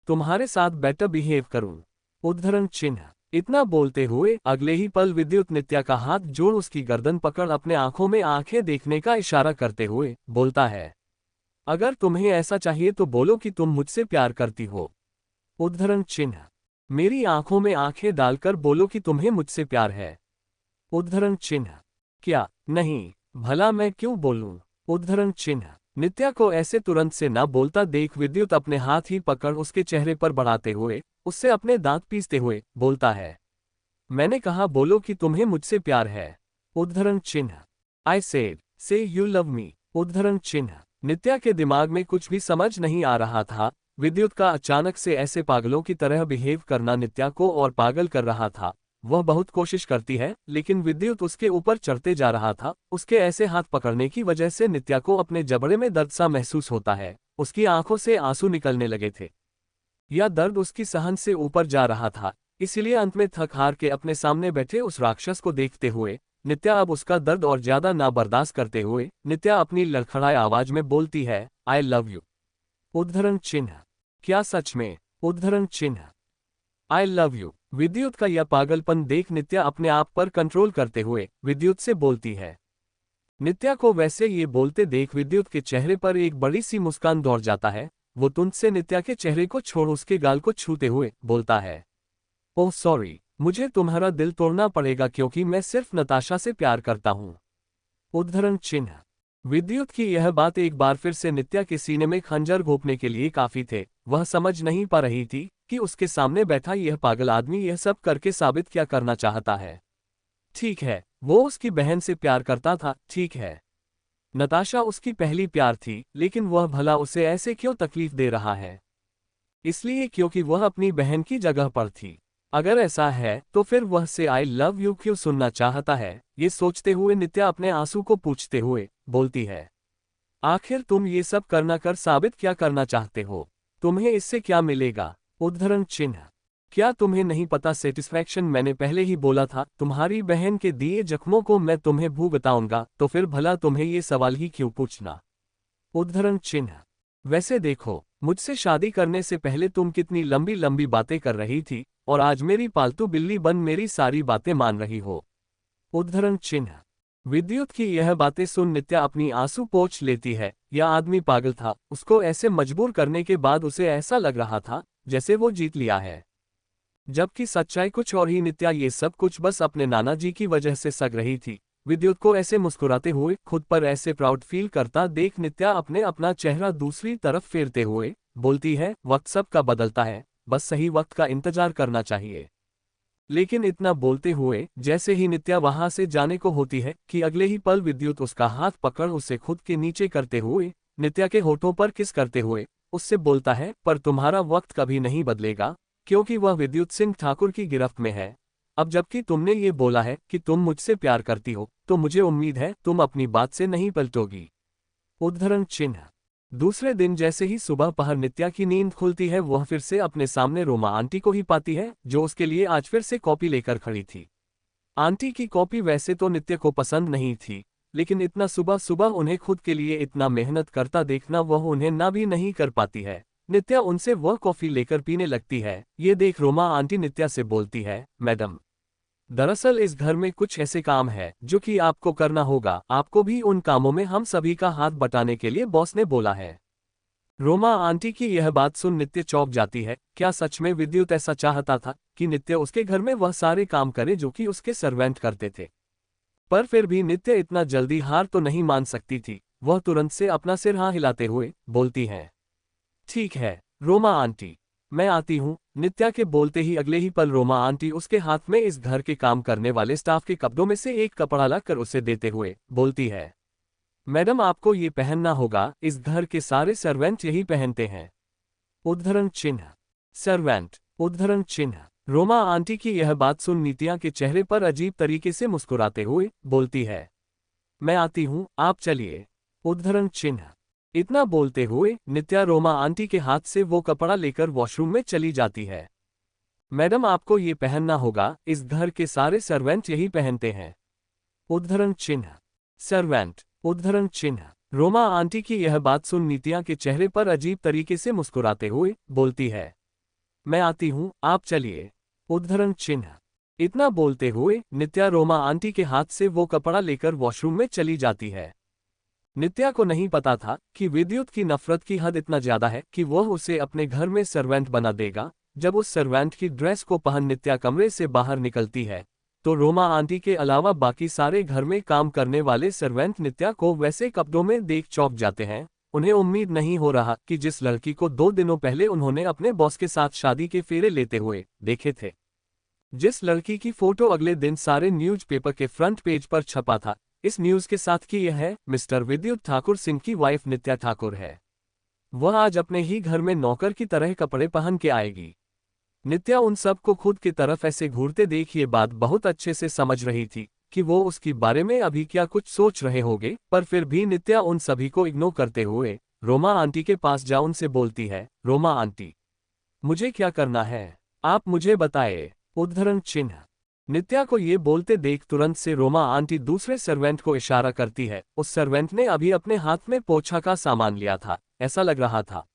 तुम्हारे साथ बेटर बिहेव करूं? उद्धरण चिन्ह। इतना बोलते हुए अगले ही पल विद्युत नित्या का हाथ जोड़ उसकी गर्दन पकड़ अपने आंखों में आंखें देखने का इशारा करते हुए बोलता है, अगर तुम्हें ऐसा चाहिए तो बोलो कि तुम मुझसे प्यार करती हो। उद्धरण चिन्ह। मेरी आंखों में आंखें डालकर बोलो कि तुम्हें मुझसे प्यार है। उद्धरण चिन्ह। क्या नहीं? भला मैं क्यों बोलूं? उद्धरण चिन्ह। नित्या को ऐसे तुरंत से ना बोलता देख विद्युत अपने हाथ ही पकड़ उसके चेहरे पर बढ़ाते हुए उससे अपने दांत पीसते हुए बोलता है, मैंने कहा बोलो कि तुम्हें मुझसे प्यार है। उद्धरण चिन्ह। आई सेड से यू लव मी। उद्धरण चिन्ह। नित्या के दिमाग में कुछ भी समझ नहीं आ रहा था। विद्युत का अचानक से ऐसे पागलों की तरह बिहेव करना नित्या को और पागल कर रहा था। वह बहुत कोशिश करती है, लेकिन विद्युत उसके ऊपर चढ़ते जा रहा था। उसके ऐसे हाथ पकड़ने की वजह से नित्या को अपने जबड़े में दर्द सा महसूस होता है। उसकी आंखों से आंसू निकलने लगे थे। यह दर्द उसकी सहन से ऊपर जा रहा था, इसलिए अंत में थक हार के अपने सामने बैठे उस राक्षस को देखते हुए नित्या अब उसका दर्द और ज्यादा ना बर्दाश्त करते हुए नित्या अपनी लड़खड़ाई आवाज में बोलती है, आई लव यू। उद्धरण चिन्ह। क्या सच में? उद्धरण चिन्ह। आई लव यू। विद्युत का यह पागलपन देख नित्या अपने आप पर कंट्रोल करते हुए विद्युत से बोलती है। नित्या को वैसे ये बोलते देख विद्युत के चेहरे पर एक बड़ी सी मुस्कान दौड़ जाता है। वो तुरंत से नित्या के चेहरे को छोड़ उसके गाल को छूते हुए बोलता है, ओह सॉरी, मुझे तुम्हारा दिल तोड़ना पड़ेगा क्योंकि मैं सिर्फ नताशा से प्यार करता हूं। उद्धरण चिन्ह। विद्युत की यह बात एक बार फिर से नित्या के सीने में खंजर घोंपने के लिए काफी थे। वह समझ नहीं पा रही थी कि उसके सामने बैठा यह पागल आदमी यह सब करके साबित क्या करना चाहता है। ठीक है, वो उसकी बहन से प्यार करता था, ठीक है, नताशा उसकी पहली प्यार थी, लेकिन वह भला उसे ऐसे क्यों तकलीफ दे रहा है? इसलिए क्योंकि वह अपनी बहन की जगह पर थी। अगर ऐसा है तो फिर वह से आई लव यू क्यों सुनना चाहता है? ये सोचते हुए नित्या अपने आंसू को पूछते हुए बोलती है, आखिर तुम ये सब करना कर साबित क्या करना चाहते हो? तुम्हें इससे क्या मिलेगा? उद्धरण चिन्ह। क्या तुम्हें नहीं पता सेटिस्फैक्शन? मैंने पहले ही बोला था, तुम्हारी बहन के दिए जख्मों को मैं तुम्हें भुगताऊंगा, तो फिर भला तुम्हें ये सवाल ही क्यों पूछना? उद्धरण चिन्ह। वैसे देखो, मुझसे शादी करने से पहले तुम कितनी लंबी लंबी बातें कर रही थी और आज मेरी पालतू बिल्ली बन मेरी सारी बातें मान रही हो। उद्धरण चिन्ह। विद्युत की यह बातें सुन नित्या अपनी आंसू पोंछ लेती है। यह आदमी पागल था। उसको ऐसे मजबूर करने के बाद उसे ऐसा लग रहा था जैसे वो जीत लिया है, जबकि सच्चाई कुछ और ही। नित्या ये सब कुछ बस अपने नाना जी की वजह से सग रही थी। विद्युत को ऐसे मुस्कुराते हुए, खुद पर ऐसे प्राउड फील करता देख नित्या अपना चेहरा दूसरी तरफ फेरते हुए बोलती है, वक्त सबका बदलता है, बस सही वक्त का इंतजार करना चाहिए। लेकिन इतना बोलते हुए जैसे ही नित्या वहां से जाने को होती है कि अगले ही पल विद्युत उसका हाथ पकड़ उसे खुद के नीचे करते हुए, नित्या के होठों पर किस करते हुए उससे बोलता है, पर तुम्हारा वक्त कभी नहीं बदलेगा, क्योंकि वह विद्युत सिंह ठाकुर की गिरफ्त में है। अब जबकि तुमने ये बोला है कि तुम मुझसे प्यार करती हो, तो मुझे उम्मीद है तुम अपनी बात से नहीं पलटोगी। उद्धरण चिन्ह। दूसरे दिन जैसे ही सुबह पहर नित्या की नींद खुलती है, वह फिर से अपने सामने रोमा आंटी को ही पाती है, जो उसके लिए आज फिर से कॉपी लेकर खड़ी थी। आंटी की कॉपी वैसे तो नित्या को पसंद नहीं थी, लेकिन इतना सुबह सुबह उन्हें खुद के लिए इतना मेहनत करता देखना वह उन्हें ना भी नहीं कर पाती है। नित्या उनसे वह कॉफी लेकर पीने लगती है। ये देख रोमा आंटी नित्या से बोलती है, मैडम, दरअसल इस घर में कुछ ऐसे काम है जो कि आपको करना होगा। आपको भी उन कामों में हम सभी का हाथ बटाने के लिए बॉस ने बोला है। रोमा आंटी की यह बात सुन नित्य चौंक जाती है। क्या सच में विद्युत ऐसा चाहता था कि नित्य उसके घर में वह सारे काम करे जो कि उसके सर्वेंट करते थे? पर फिर भी नित्य इतना जल्दी हार तो नहीं मान सकती थी। वह तुरंत से अपना सिर हाँ हिलाते हुए बोलती है, ठीक है रोमा आंटी, मैं आती हूँ। नित्या के बोलते ही अगले ही पल रोमा आंटी उसके हाथ में इस घर के काम करने वाले स्टाफ के कपड़ों में से एक कपड़ा लाकर उसे देते हुए बोलती है, मैडम आपको ये पहनना होगा, इस घर के सारे सर्वेंट यही पहनते हैं। उद्धरण चिन्ह। सर्वेंट। उद्धरण चिन्ह। रोमा आंटी की यह बात सुन नित्या के चेहरे पर अजीब तरीके से मुस्कुराते हुए बोलती है, मैं आती हूँ, आप चलिए। उद्धरण चिन्ह। इतना बोलते हुए नित्या रोमा आंटी के हाथ से वो कपड़ा लेकर वॉशरूम में चली जाती है। मैडम आपको ये पहनना होगा, इस घर के सारे सर्वेंट यही पहनते हैं। उद्धरण चिन्ह। सर्वेंट। उद्धरण चिन्ह। रोमा आंटी की यह बात सुन नित्या के चेहरे पर अजीब तरीके से मुस्कुराते हुए बोलती है, मैं आती हूँ, आप चलिए। उद्धरण चिन्ह। इतना बोलते हुए नित्या रोमा आंटी के हाथ से वो कपड़ा लेकर वॉशरूम में चली जाती है। नित्या को नहीं पता था कि विद्युत की नफरत की हद इतना ज्यादा है कि वह उसे अपने घर में सर्वेंट बना देगा। जब उस सर्वेंट की ड्रेस को पहन नित्या कमरे से बाहर निकलती है, तो रोमा आंटी के अलावा बाकी सारे घर में काम करने वाले सर्वेंट नित्या को वैसे कपड़ों में देख चौंक जाते हैं। उन्हें उम्मीद नहीं हो रहा कि जिस लड़की को 2 दिनों पहले उन्होंने अपने बॉस के साथ शादी के फेरे लेते हुए देखे थे, जिस लड़की की फोटो अगले दिन सारे न्यूज़पेपर के फ्रंट पेज पर छपा था, इस न्यूज के साथ की यह है मिस्टर विद्युत ठाकुर सिंह की वाइफ नित्या ठाकुर है। वह आज अपने ही घर में नौकर की तरह कपड़े पहन के आएगी। नित्या उन सब को खुद की तरफ ऐसे घूरते देख ये बात बहुत अच्छे से समझ रही थी कि वो उसकी बारे में अभी क्या कुछ सोच रहे होंगे, पर फिर भी नित्या उन सभी को इग्नोर करते हुए रोमा आंटी के पास जा उनसे बोलती है, रोमा आंटी, मुझे क्या करना है, आप मुझे बताए। उद्धरण चिन्ह। नित्या को ये बोलते देख तुरंत से रोमा आंटी दूसरे सर्वेंट को इशारा करती है। उस सर्वेंट ने अभी अपने हाथ में पोछा का सामान लिया था। ऐसा लग रहा था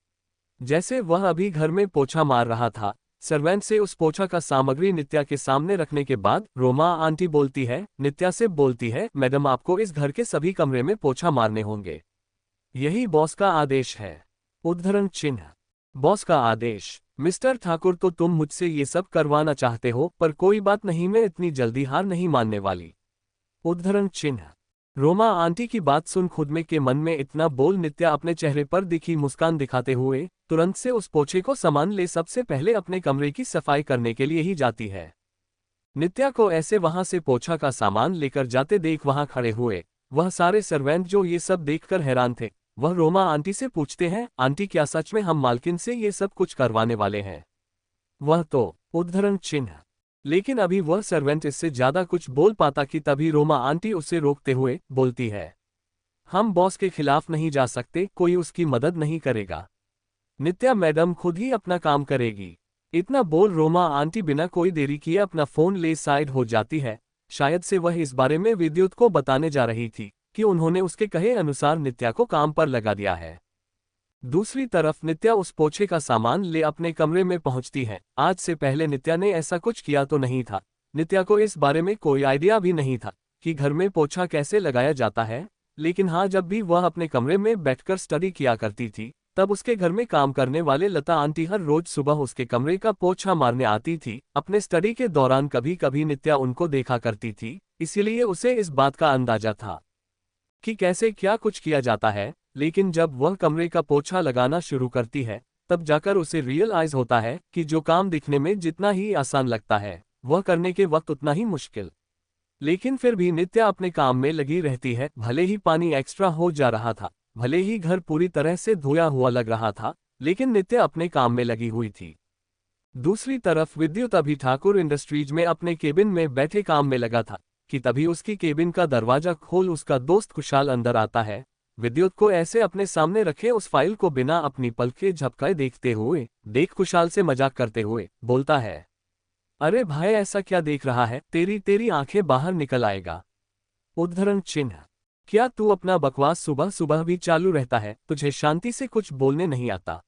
जैसे वह अभी घर में पोछा मार रहा था। सर्वेंट से उस पोछा का सामग्री नित्या के सामने रखने के बाद रोमा आंटी बोलती है, नित्या से बोलती है, मैडम आपको इस घर के सभी कमरे में पोछा मारने होंगे। यही बॉस का आदेश है। उद्धरण चिन्ह। बॉस का आदेश। मिस्टर ठाकुर तो तुम मुझसे ये सब करवाना चाहते हो, पर कोई बात नहीं, मैं इतनी जल्दी हार नहीं मानने वाली। उद्धरण चिन्ह। रोमा आंटी की बात सुन खुद में के मन में इतना बोल नित्या अपने चेहरे पर दिखी मुस्कान दिखाते हुए तुरंत से उस पोछे को सामान ले सबसे पहले अपने कमरे की सफाई करने के लिए ही जाती है। नित्या को ऐसे वहां से पोछा का सामान लेकर जाते देख वहां खड़े हुए वह सारे सर्वेंट जो ये सब देखकर हैरान थे, वह रोमा आंटी से पूछते हैं, आंटी क्या सच में हम मालकिन से ये सब कुछ करवाने वाले हैं? वह तो उद्धरण चिन्ह। लेकिन अभी वह सर्वेंट इससे ज्यादा कुछ बोल पाता कि तभी रोमा आंटी उसे रोकते हुए बोलती है, हम बॉस के खिलाफ नहीं जा सकते, कोई उसकी मदद नहीं करेगा। नित्या मैडम खुद ही अपना काम करेगी। इतना बोल रोमा आंटी बिना कोई देरी किए अपना फोन ले साइड हो जाती है। शायद से वह इस बारे में विद्युत को बताने जा रही थी कि उन्होंने उसके कहे अनुसार नित्या को काम पर लगा दिया है। दूसरी तरफ नित्या उस पोछे का सामान ले अपने कमरे में पहुंचती है। आज से पहले नित्या ने ऐसा कुछ किया तो नहीं था। नित्या को इस बारे में कोई आइडिया भी नहीं था कि घर में पोछा कैसे लगाया जाता है। लेकिन हाँ, जब भी वह अपने कमरे में बैठकर स्टडी किया करती थी, तब उसके घर में काम करने वाले लता आंटी हर रोज सुबह उसके कमरे का पोछा मारने आती थी। अपने स्टडी के दौरान कभी कभी नित्या उनको देखा करती थी, इसीलिए उसे इस बात का अंदाजा था कि कैसे क्या कुछ किया जाता है। लेकिन जब वह कमरे का पोछा लगाना शुरू करती है, तब जाकर उसे रियलाइज होता है कि जो काम दिखने में जितना ही आसान लगता है, वह करने के वक्त उतना ही मुश्किल। लेकिन फिर भी नित्या अपने काम में लगी रहती है। भले ही पानी एक्स्ट्रा हो जा रहा था, भले ही घर पूरी तरह से धोया हुआ लग रहा था, लेकिन नित्या अपने काम में लगी हुई थी। दूसरी तरफ विद्युत अभी ठाकुर इंडस्ट्रीज में अपने केबिन में बैठे काम में लगा था कि तभी उसकी केबिन का दरवाजा खोल उसका दोस्त खुशहाल अंदर आता है। विद्युत को ऐसे अपने सामने रखे उस फाइल को बिना अपनी पलकें झपकाए देखते हुए देख खुशहाल से मजाक करते हुए बोलता है, अरे भाई ऐसा क्या देख रहा है, तेरी आंखें बाहर निकल आएगा। उद्धरण चिन्ह। क्या तू अपना बकवास सुबह सुबह भी चालू रहता है, तुझे शांति से कुछ बोलने नहीं आता?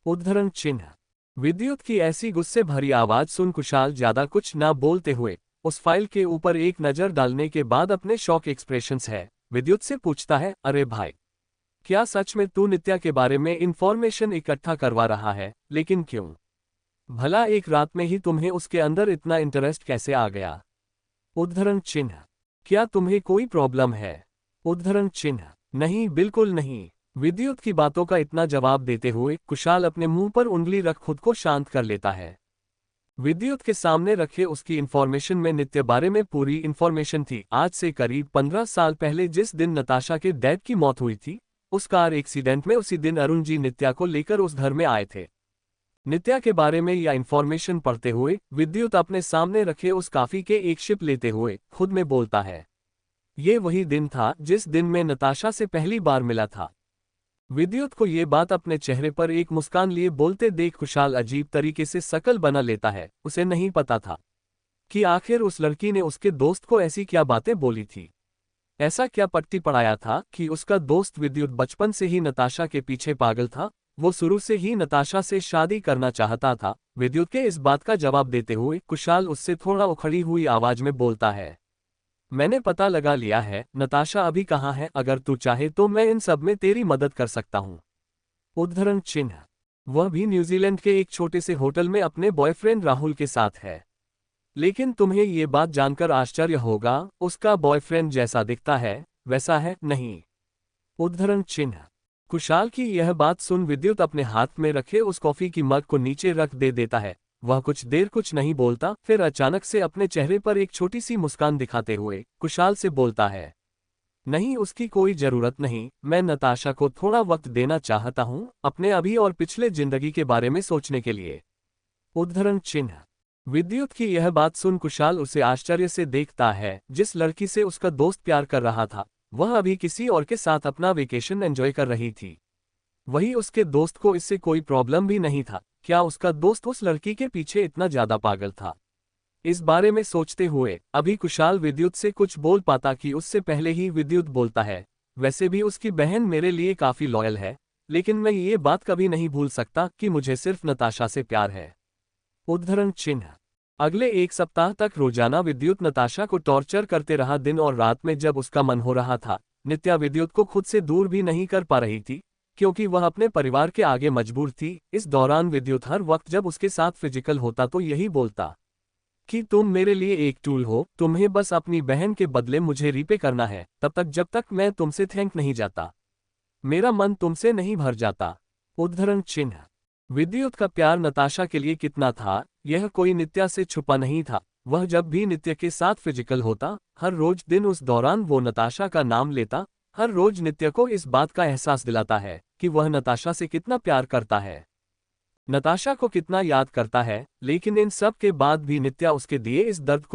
उद्धरण चिन्ह। विद्युत की ऐसी गुस्से भरी आवाज सुन खुशहाल ज्यादा कुछ ना बोलते हुए उस फाइल के ऊपर एक नजर डालने के बाद अपने शॉक एक्सप्रेशंस है विद्युत से पूछता है, अरे भाई क्या सच में तू नित्या के बारे में इंफॉर्मेशन इकट्ठा करवा रहा है? लेकिन क्यों? भला एक रात में ही तुम्हें उसके अंदर इतना इंटरेस्ट कैसे आ गया? उद्धरण चिन्ह। क्या तुम्हें कोई प्रॉब्लम है? उद्धरण चिन्ह। नहीं, बिल्कुल नहीं। विद्युत की बातों का इतना जवाब देते हुए खुशहाल अपने मुंह पर उंगली रख खुद को शांत कर लेता है। विद्युत के सामने रखे उसकी इंफॉर्मेशन में नित्य बारे में पूरी इंफॉर्मेशन थी। आज से करीब 15 साल पहले जिस दिन नताशा के डैड की मौत हुई थी, उस कार एक्सीडेंट में उसी दिन अरुण जी नित्या को लेकर उस घर में आए थे। नित्या के बारे में यह इंफॉर्मेशन पढ़ते हुए विद्युत अपने सामने रखे उस कॉफी के एक शिप लेते हुए खुद में बोलता है, ये वही दिन था जिस दिन मैं नताशा से पहली बार मिला था। विद्युत को ये बात अपने चेहरे पर एक मुस्कान लिए बोलते देख खुशहाल अजीब तरीके से शकल बना लेता है। उसे नहीं पता था कि आखिर उस लड़की ने उसके दोस्त को ऐसी क्या बातें बोली थी, ऐसा क्या पट्टी पढ़ाया था कि उसका दोस्त विद्युत बचपन से ही नताशा के पीछे पागल था। वो शुरू से ही नताशा से शादी करना चाहता था। विद्युत के इस बात का जवाब देते हुए खुशहाल उससे थोड़ा उखड़ी हुई आवाज में बोलता है, मैंने पता लगा लिया है, नताशा अभी कहाँ है, अगर तू चाहे तो मैं इन सब में तेरी मदद कर सकता हूँ। उद्धरण चिन्ह। वह भी न्यूजीलैंड के एक छोटे से होटल में अपने बॉयफ्रेंड राहुल के साथ है। लेकिन तुम्हें ये बात जानकर आश्चर्य होगा, उसका बॉयफ्रेंड जैसा दिखता है वैसा है नहीं। उद्धरण चिन्ह। खुशहाल की यह बात सुन विद्युत अपने हाथ में रखे उस कॉफी की मग को नीचे रख देता है। वह कुछ देर कुछ नहीं बोलता, फिर अचानक से अपने चेहरे पर एक छोटी सी मुस्कान दिखाते हुए खुशहाल से बोलता है, नहीं उसकी कोई जरूरत नहीं, मैं नताशा को थोड़ा वक्त देना चाहता हूँ अपने अभी और पिछले जिंदगी के बारे में सोचने के लिए। उद्धरण चिन्ह। विद्युत की यह बात सुन खुशहाल उसे आश्चर्य से देखता है। जिस लड़की से उसका दोस्त प्यार कर रहा था, वह अभी किसी और के साथ अपना वेकेशन एंजॉय कर रही थी। वही उसके दोस्त को इससे कोई प्रॉब्लम भी नहीं था। क्या उसका दोस्त उस लड़की के पीछे इतना ज्यादा पागल था? इस बारे में सोचते हुए अभी खुशहाल विद्युत से कुछ बोल पाता कि उससे पहले ही विद्युत बोलता है, वैसे भी उसकी बहन मेरे लिए काफी लॉयल है, लेकिन मैं ये बात कभी नहीं भूल सकता कि मुझे सिर्फ नताशा से प्यार है। उद्धरण चिन्ह। अगले एक सप्ताह तक रोजाना विद्युत नताशा को टॉर्चर करते रहा। दिन और रात में जब उसका मन हो रहा था, नित्या विद्युत को खुद से दूर भी नहीं कर पा रही थी, क्योंकि वह अपने परिवार के आगे मजबूर थी। इस दौरान विद्युत हर वक्त जब उसके साथ फिजिकल होता तो यही बोलता कि तुम मेरे लिए एक टूल हो, तुम्हें बस अपनी बहन के बदले मुझे रिपे करना है, तब तक जब तक मैं तुमसे थैंक नहीं जाता, मेरा मन तुमसे नहीं भर जाता। उद्धरण चिन्ह। विद्युत का प्यार नताशा के लिए कितना था, यह कोई नित्या से छुपा नहीं था। वह जब भी नित्या के साथ फिजिकल होता, हर रोज दिन उस दौरान वो नताशा का नाम लेता, हर रोज नित्या को इस बात का एहसास दिलाता है कि वह नताशा से कितना प्यार करता है, नताशा को कितना याद करता है। लेकिन इन सब के बाद भी नित्या उसके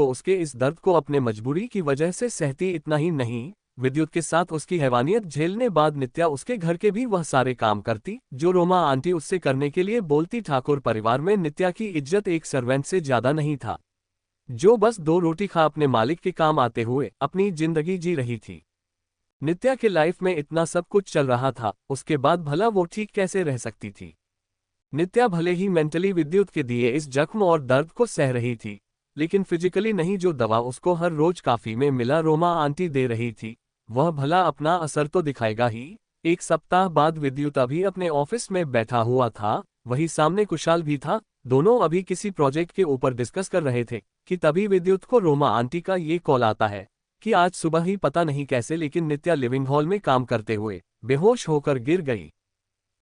उसके इस दर्द को अपने मजबूरी की वजह से सहती। इतना ही नहीं, विद्युत के साथ उसकी हैवानियत झेलने बाद नित्या उसके घर के भी वह सारे काम करती जो रोमा आंटी उससे करने के लिए बोलती। ठाकुर परिवार में नित्या की इज्जत एक सर्वेंट से ज्यादा नहीं था, जो बस दो रोटी खा अपने मालिक के काम आते हुए अपनी जिंदगी जी रही थी। नित्या के लाइफ में इतना सब कुछ चल रहा था, उसके बाद भला वो ठीक कैसे रह सकती थी। नित्या भले ही मेंटली विद्युत के दिए इस जख्म और दर्द को सह रही थी, लेकिन फिजिकली नहीं। जो दवा उसको हर रोज काफी में मिला रोमा आंटी दे रही थी, वह भला अपना असर तो दिखाएगा ही। एक सप्ताह बाद विद्युत अभी अपने ऑफिस में बैठा हुआ था, वही सामने कुशाल भी था। दोनों अभी किसी प्रोजेक्ट के ऊपर डिस्कस कर रहे थे कि तभी विद्युत को रोमा आंटी का ये कॉल आता है कि आज सुबह ही पता नहीं कैसे, लेकिन नित्या लिविंग हॉल में काम करते हुए बेहोश होकर गिर गई।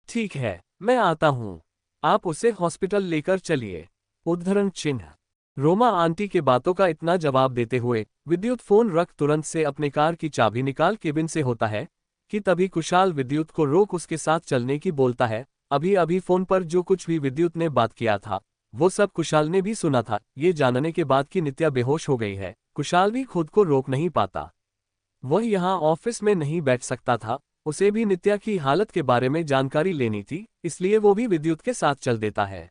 ठीक है, मैं आता हूँ, आप उसे हॉस्पिटल लेकर चलिए। उद्धरण चिन्ह। रोमा आंटी के बातों का इतना जवाब देते हुए विद्युत फोन रख तुरंत से अपने कार की चाबी निकाल केबिन से होता है कि तभी कुशाल विद्युत को रोक उसके साथ चलने की बोलता है। अभी अभी फोन पर जो कुछ भी विद्युत ने बात किया था, वो सब कुशाल ने भी सुना था। ये जानने के बाद कि नित्या बेहोश हो गई है, कुशाल भी खुद को रोक नहीं पाता। वह यहाँ ऑफिस में नहीं बैठ सकता था, उसे भी नित्या की हालत के बारे में जानकारी लेनी थी, इसलिए वो भी विद्युत के साथ चल देता है।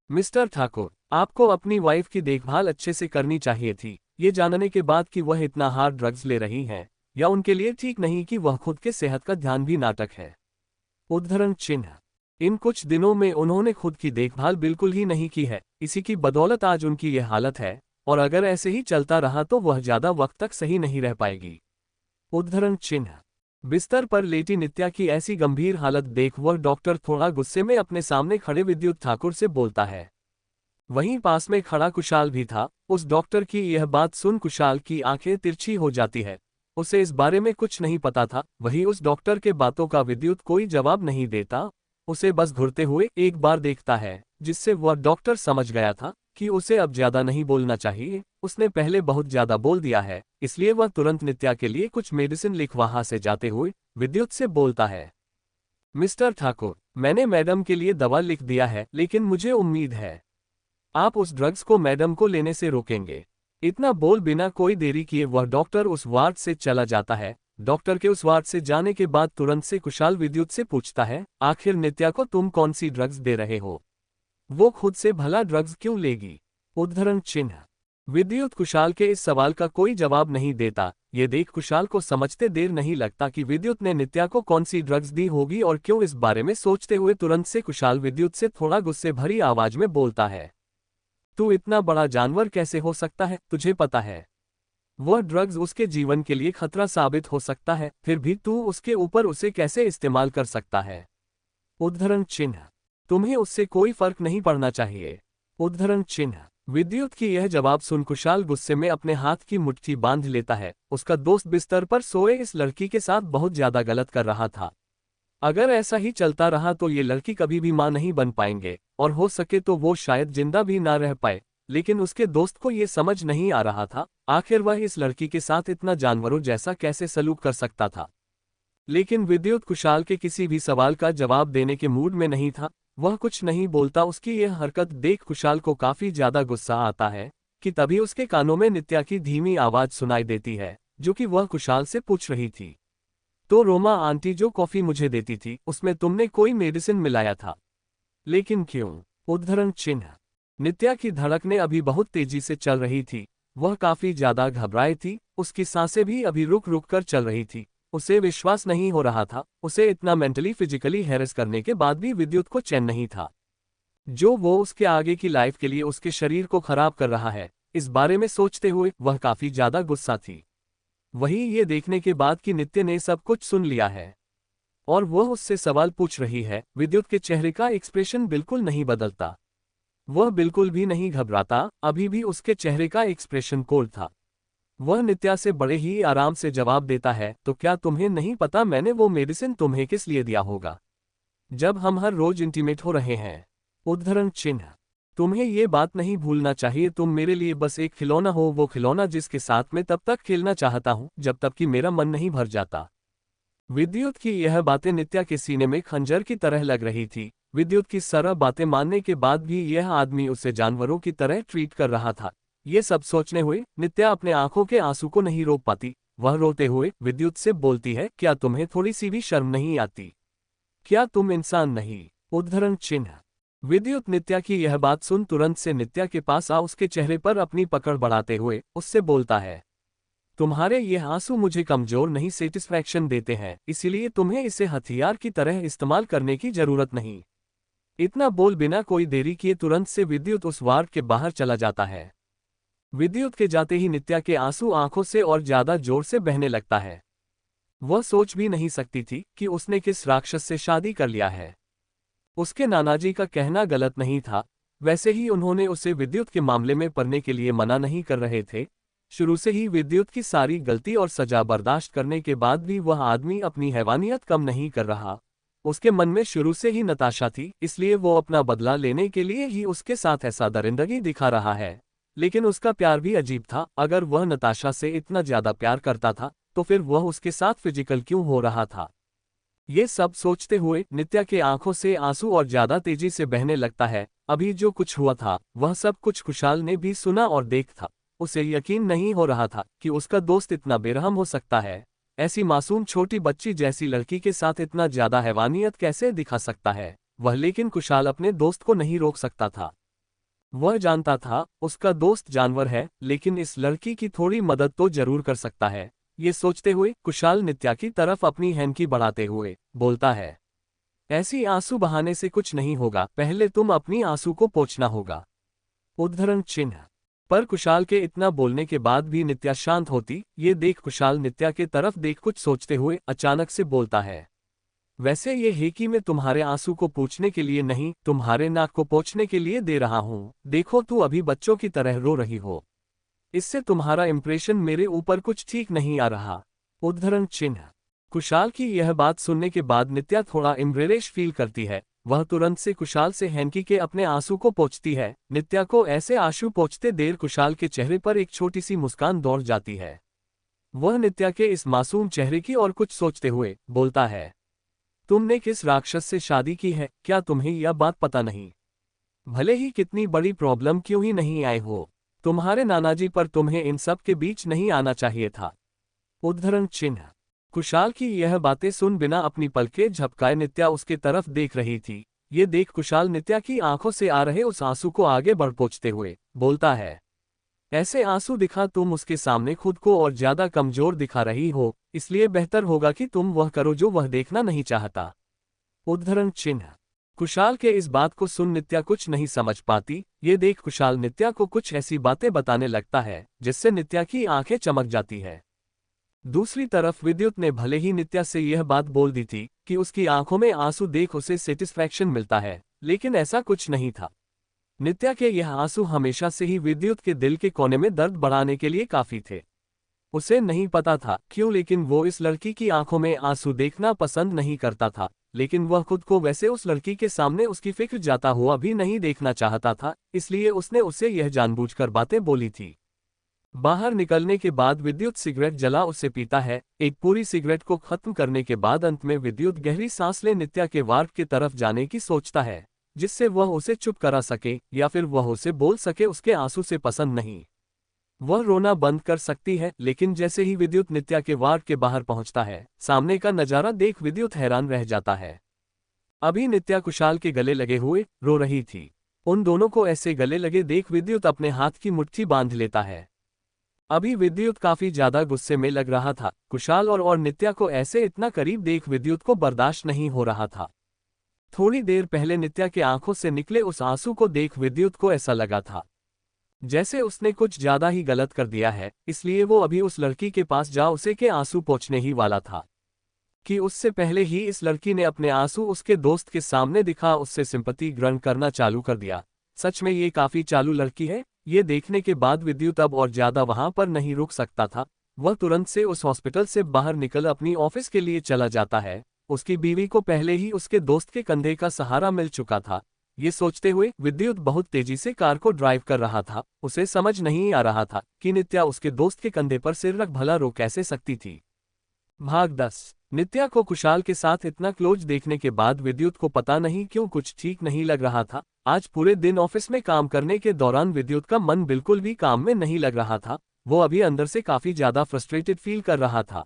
मिस्टर ठाकुर, आपको अपनी वाइफ की देखभाल अच्छे से करनी चाहिए थी। ये जानने के बाद कि वह इतना हार्ड ड्रग्स ले रही हैं, या उनके लिए ठीक नहीं कि वह खुद के सेहत का ध्यान भी नाटक है। उद्धरण चिन्ह। इन कुछ दिनों में उन्होंने खुद की देखभाल बिल्कुल ही नहीं की है, इसी की बदौलत आज उनकी यह हालत है, और अगर ऐसे ही चलता रहा तो वह ज्यादा वक्त तक सही नहीं रह पाएगी। उद्धरण चिन्ह। बिस्तर पर लेटी नित्या की ऐसी गंभीर हालत देख वह डॉक्टर थोड़ा गुस्से में अपने सामने खड़े विद्युत ठाकुर से बोलता है। वहीं पास में खड़ा कुशाल भी था। उस डॉक्टर की यह बात सुन कुशाल की आंखें तिरछी हो जाती है। उसे इस बारे में कुछ नहीं पता था। वही उस डॉक्टर के बातों का विद्युत कोई जवाब नहीं देता, उसे बस घूरते हुए एक बार देखता है, जिससे वह डॉक्टर समझ गया था कि उसे अब ज्यादा नहीं बोलना चाहिए। उसने पहले बहुत ज्यादा बोल दिया है, इसलिए वह तुरंत नित्या के लिए कुछ मेडिसिन लिख वहां से जाते हुए विद्युत से बोलता है। मिस्टर ठाकुर, मैंने मैडम के लिए दवा लिख दिया है, लेकिन मुझे उम्मीद है आप उस ड्रग्स को मैडम को लेने से रोकेंगे। इतना बोल बिना कोई देरी किए वह डॉक्टर उस वार्ड से चला जाता है। डॉक्टर के उस वार्ड से जाने के बाद तुरंत से कुशाल विद्युत से पूछता है, आखिर नित्या को तुम कौन सी ड्रग्स दे रहे हो? वो खुद से भला ड्रग्स क्यों लेगी? उद्धरण चिन्ह। विद्युत कुशाल के इस सवाल का कोई जवाब नहीं देता। ये देख कुशाल को समझते देर नहीं लगता कि विद्युत ने नित्या को कौन सी ड्रग्स दी होगी और क्यों। इस बारे में सोचते हुए तुरंत से कुशाल विद्युत से थोड़ा गुस्से भरी आवाज में बोलता है, तू इतना बड़ा जानवर कैसे हो सकता है? तुझे पता है वह ड्रग्स उसके जीवन के लिए खतरा साबित हो सकता है, फिर भी तू उसके ऊपर उसे कैसे इस्तेमाल कर सकता है? उद्धरण चिन्ह। तुम्हें उससे कोई फर्क नहीं पड़ना चाहिए। उद्धरण चिन्ह। विद्युत की यह जवाब सुन कुशाल गुस्से में अपने हाथ की मुट्ठी बांध लेता है। उसका दोस्त बिस्तर पर सोए इस लड़की के साथ बहुत ज्यादा गलत कर रहा था। अगर ऐसा ही चलता रहा तो ये लड़की कभी भी मां नहीं बन पाएंगे, और हो सके तो वो शायद जिंदा भी ना रह पाए। लेकिन उसके दोस्त को ये समझ नहीं आ रहा था, आखिर वह इस लड़की के साथ इतना जानवरों जैसा कैसे सलूक कर सकता था। लेकिन विद्युत कुशाल के किसी भी सवाल का जवाब देने के मूड में नहीं था। वह कुछ नहीं बोलता। उसकी यह हरकत देख कुशाल को काफी ज्यादा गुस्सा आता है कि तभी उसके कानों में नित्या की धीमी आवाज सुनाई देती है, जो कि वह कुशाल से पूछ रही थी, तो रोमा आंटी जो कॉफी मुझे देती थी उसमें तुमने कोई मेडिसिन मिलाया था? लेकिन क्यों? उद्धरण चिन्ह। नित्या की धड़कनें अभी बहुत तेजी से चल रही थी। वह काफी ज्यादा घबराई थी। उसकी सांसें भी अभी रुक रुक कर चल रही थी। उसे विश्वास नहीं हो रहा था। उसे इतना मेंटली फिजिकली हैरेस करने के बाद भी विद्युत को चैन नहीं था। जो वो उसके आगे की लाइफ के लिए उसके शरीर को खराब कर रहा है। इस बारे में सोचते हुए वह काफी ज्यादा गुस्सा थी। वहीं ये देखने के बाद कि नित्य ने सब कुछ सुन लिया है और वह उससे सवाल पूछ रही है, विद्युत के चेहरे का एक्सप्रेशन बिल्कुल नहीं बदलता। वह बिल्कुल भी नहीं घबराता, अभी भी उसके चेहरे का एक्सप्रेशन कोल्ड था। वह नित्या से बड़े ही आराम से जवाब देता है, तो क्या तुम्हें नहीं पता मैंने वो मेडिसिन तुम्हें किस लिए दिया होगा, जब हम हर रोज इंटीमेट हो रहे हैं। उद्धरण चिन्ह। तुम्हें ये बात नहीं भूलना चाहिए, तुम मेरे लिए बस एक खिलौना हो, वो खिलौना जिसके साथ मैं तब तक खेलना चाहता हूं जब तक कि मेरा मन नहीं भर जाता। विद्युत की यह बातें नित्या के सीने में खंजर की तरह लग रही थी। विद्युत की सारा बातें मानने के बाद भी यह आदमी उसे जानवरों की तरह ट्रीट कर रहा था। ये सब सोचने हुए नित्या अपने आंखों के आंसू को नहीं रोक पाती। वह रोते हुए विद्युत से बोलती है, क्या तुम्हें थोड़ी सी भी शर्म नहीं आती? क्या तुम इंसान नहीं? उद्धरण चिन्ह। विद्युत नित्या की यह बात सुन तुरंत से नित्या के पास आ उसके चेहरे पर अपनी पकड़ बढ़ाते हुए उससे बोलता है, तुम्हारे ये आंसू मुझे कमजोर नहीं सेटिस्फैक्शन देते हैं, इसीलिए तुम्हें इसे हथियार की तरह इस्तेमाल करने की जरूरत नहीं। इतना बोल बिना कोई देरी किए तुरंत से विद्युत उस वार्ड के बाहर चला जाता है। विद्युत के जाते ही नित्या के आंसू आंखों से और ज्यादा जोर से बहने लगता है। वह सोच भी नहीं सकती थी कि उसने किस राक्षस से शादी कर लिया है। उसके नानाजी का कहना गलत नहीं था, वैसे ही उन्होंने उसे विद्युत के मामले में पढ़ने के लिए मना नहीं कर रहे थे। शुरू से ही विद्युत की सारी गलती और सजा बर्दाश्त करने के बाद भी वह आदमी अपनी हैवानियत कम नहीं कर रहा। उसके मन में शुरू से ही नताशा थी, इसलिए वो अपना बदला लेने के लिए ही उसके साथ ऐसा दरिंदगी दिखा रहा है। लेकिन उसका प्यार भी अजीब था। अगर वह नताशा से इतना ज्यादा प्यार करता था तो फिर वह उसके साथ फिजिकल क्यों हो रहा था? ये सब सोचते हुए नित्या के आंखों से आंसू और ज्यादा तेजी से बहने लगता है। अभी जो कुछ हुआ था वह सब कुछ खुशहाल ने भी सुना और देख था। उसे यकीन नहीं हो रहा था कि उसका दोस्त इतना बेरहम हो सकता है। ऐसी मासूम छोटी बच्ची जैसी लड़की के साथ इतना ज्यादा हैवानियत कैसे दिखा सकता है वह? लेकिन खुशहाल अपने दोस्त को नहीं रोक सकता था। वह जानता था उसका दोस्त जानवर है, लेकिन इस लड़की की थोड़ी मदद तो जरूर कर सकता है। ये सोचते हुए खुशहाल नित्या की तरफ अपनी हैंकी बढ़ाते हुए बोलता है, ऐसी आंसू बहाने से कुछ नहीं होगा, पहले तुम अपनी आंसू को पोंछना होगा। उद्धरण चिन्ह। पर खुशहाल के इतना बोलने के बाद भी नित्या शांत होती ये देख खुशहाल नित्या के तरफ देख कुछ सोचते हुए अचानक से बोलता है, वैसे ये है कि मैं तुम्हारे आंसू को पोंछने के लिए नहीं, तुम्हारे नाक को पोंछने के लिए दे रहा हूँ। देखो तू अभी बच्चों की तरह रो रही हो, इससे तुम्हारा इंप्रेशन मेरे ऊपर कुछ ठीक नहीं आ रहा। उद्धरण चिन्ह। खुशहाल की यह बात सुनने के बाद नित्या थोड़ा एम्बरेश फील करती है। वह तुरंत से खुशहाल से हैंकी के अपने आंसू को पोंछती है। नित्या को ऐसे आंसू पोंछते देर खुशहाल के चेहरे पर एक छोटी सी मुस्कान दौड़ जाती है। वह नित्या के इस मासूम चेहरे की और कुछ सोचते हुए बोलता है, तुमने किस राक्षस से शादी की है? क्या तुम्हें यह बात पता नहीं? भले ही कितनी बड़ी प्रॉब्लम क्यों ही नहीं आए हो, तुम्हारे नानाजी पर तुम्हें इन सब के बीच नहीं आना चाहिए था। उद्धरण चिन्ह। खुशहाल की यह बातें सुन बिना अपनी पलकें झपकाए नित्या उसके तरफ देख रही थी। ये देख खुशहाल नित्या की आंखों से आ रहे उस आंसू को आगे बढ़ पोंछते हुए बोलता है, ऐसे आंसू दिखा तुम उसके सामने खुद को और ज्यादा कमजोर दिखा रही हो, इसलिए बेहतर होगा कि तुम वह करो जो वह देखना नहीं चाहता। उद्धरण चिन्ह। खुशहाल के इस बात को सुन नित्या कुछ नहीं समझ पाती। ये देख खुशहाल नित्या को कुछ ऐसी बातें बताने लगता है जिससे नित्या की आंखें चमक जाती है। दूसरी तरफ विद्युत ने भले ही नित्या से यह बात बोल दी थी कि उसकी आंखों में आंसू देख उसे सेटिस्फैक्शन मिलता है, लेकिन ऐसा कुछ नहीं था। नित्या के यह आंसू हमेशा से ही विद्युत के दिल के कोने में दर्द बढ़ाने के लिए काफी थे। उसे नहीं पता था क्यों, लेकिन वो इस लड़की की आंखों में आंसू देखना पसंद नहीं करता था। लेकिन वह खुद को वैसे उस लड़की के सामने उसकी फिक्र जाता हुआ भी नहीं देखना चाहता था, इसलिए उसने उसे यह जानबूझकर बातें बोली थी। बाहर निकलने के बाद विद्युत सिगरेट जला उसे पीता है। एक पूरी सिगरेट को खत्म करने के बाद अंत में विद्युत गहरी सांस ले नित्या के वार्ड की तरफ जाने की सोचता है, जिससे वह उसे चुप करा सके या फिर वह उसे बोल सके उसके आंसू से पसंद नहीं। वह रोना बंद कर सकती है, लेकिन जैसे ही विद्युत नित्या के वार्ड के बाहर पहुंचता है, सामने का नजारा देख विद्युत हैरान रह जाता है। अभी नित्या खुशहाल के गले लगे हुए रो रही थी। उन दोनों को ऐसे गले लगे देख विद्युत अपने हाथ की मुट्ठी बांध लेता है। अभी विद्युत काफी ज्यादा गुस्से में लग रहा था। खुशहाल और नित्या को ऐसे इतना करीब देख विद्युत को बर्दाश्त नहीं हो रहा था। थोड़ी देर पहले नित्या के आंखों से निकले उस आंसू को देख विद्युत को ऐसा लगा था जैसे उसने कुछ ज्यादा ही गलत कर दिया है, इसलिए वो अभी उस लड़की के पास जा उसे के आंसू पोंछने ही वाला था कि उससे पहले ही इस लड़की ने अपने आंसू उसके दोस्त के सामने दिखा उससे सिंपैथी ग्रहण करना चालू कर दिया। सच में ये काफी चालू लड़की है। ये देखने के बाद विद्युत अब और ज्यादा वहां पर नहीं रुक सकता था। वह तुरंत से उस हॉस्पिटल से बाहर निकल अपनी ऑफिस के लिए चला जाता है। उसकी बीवी को पहले ही उसके दोस्त के कंधे का सहारा मिल चुका था। ये सोचते हुए विद्युत बहुत तेजी से कार को ड्राइव कर रहा था। उसे समझ नहीं आ रहा था कि नित्या उसके दोस्त के कंधे पर सिर रख भला रो कैसे सकती थी। भाग 10। नित्या को कुशाल के साथ इतना क्लोज देखने के बाद विद्युत को पता नहीं क्यों कुछ ठीक नहीं लग रहा था। आज पूरे दिन ऑफिस में काम करने के दौरान विद्युत का मन बिल्कुल भी काम में नहीं लग रहा था। वो अभी अंदर से काफी ज्यादा फ्रस्ट्रेटेड फील कर रहा था।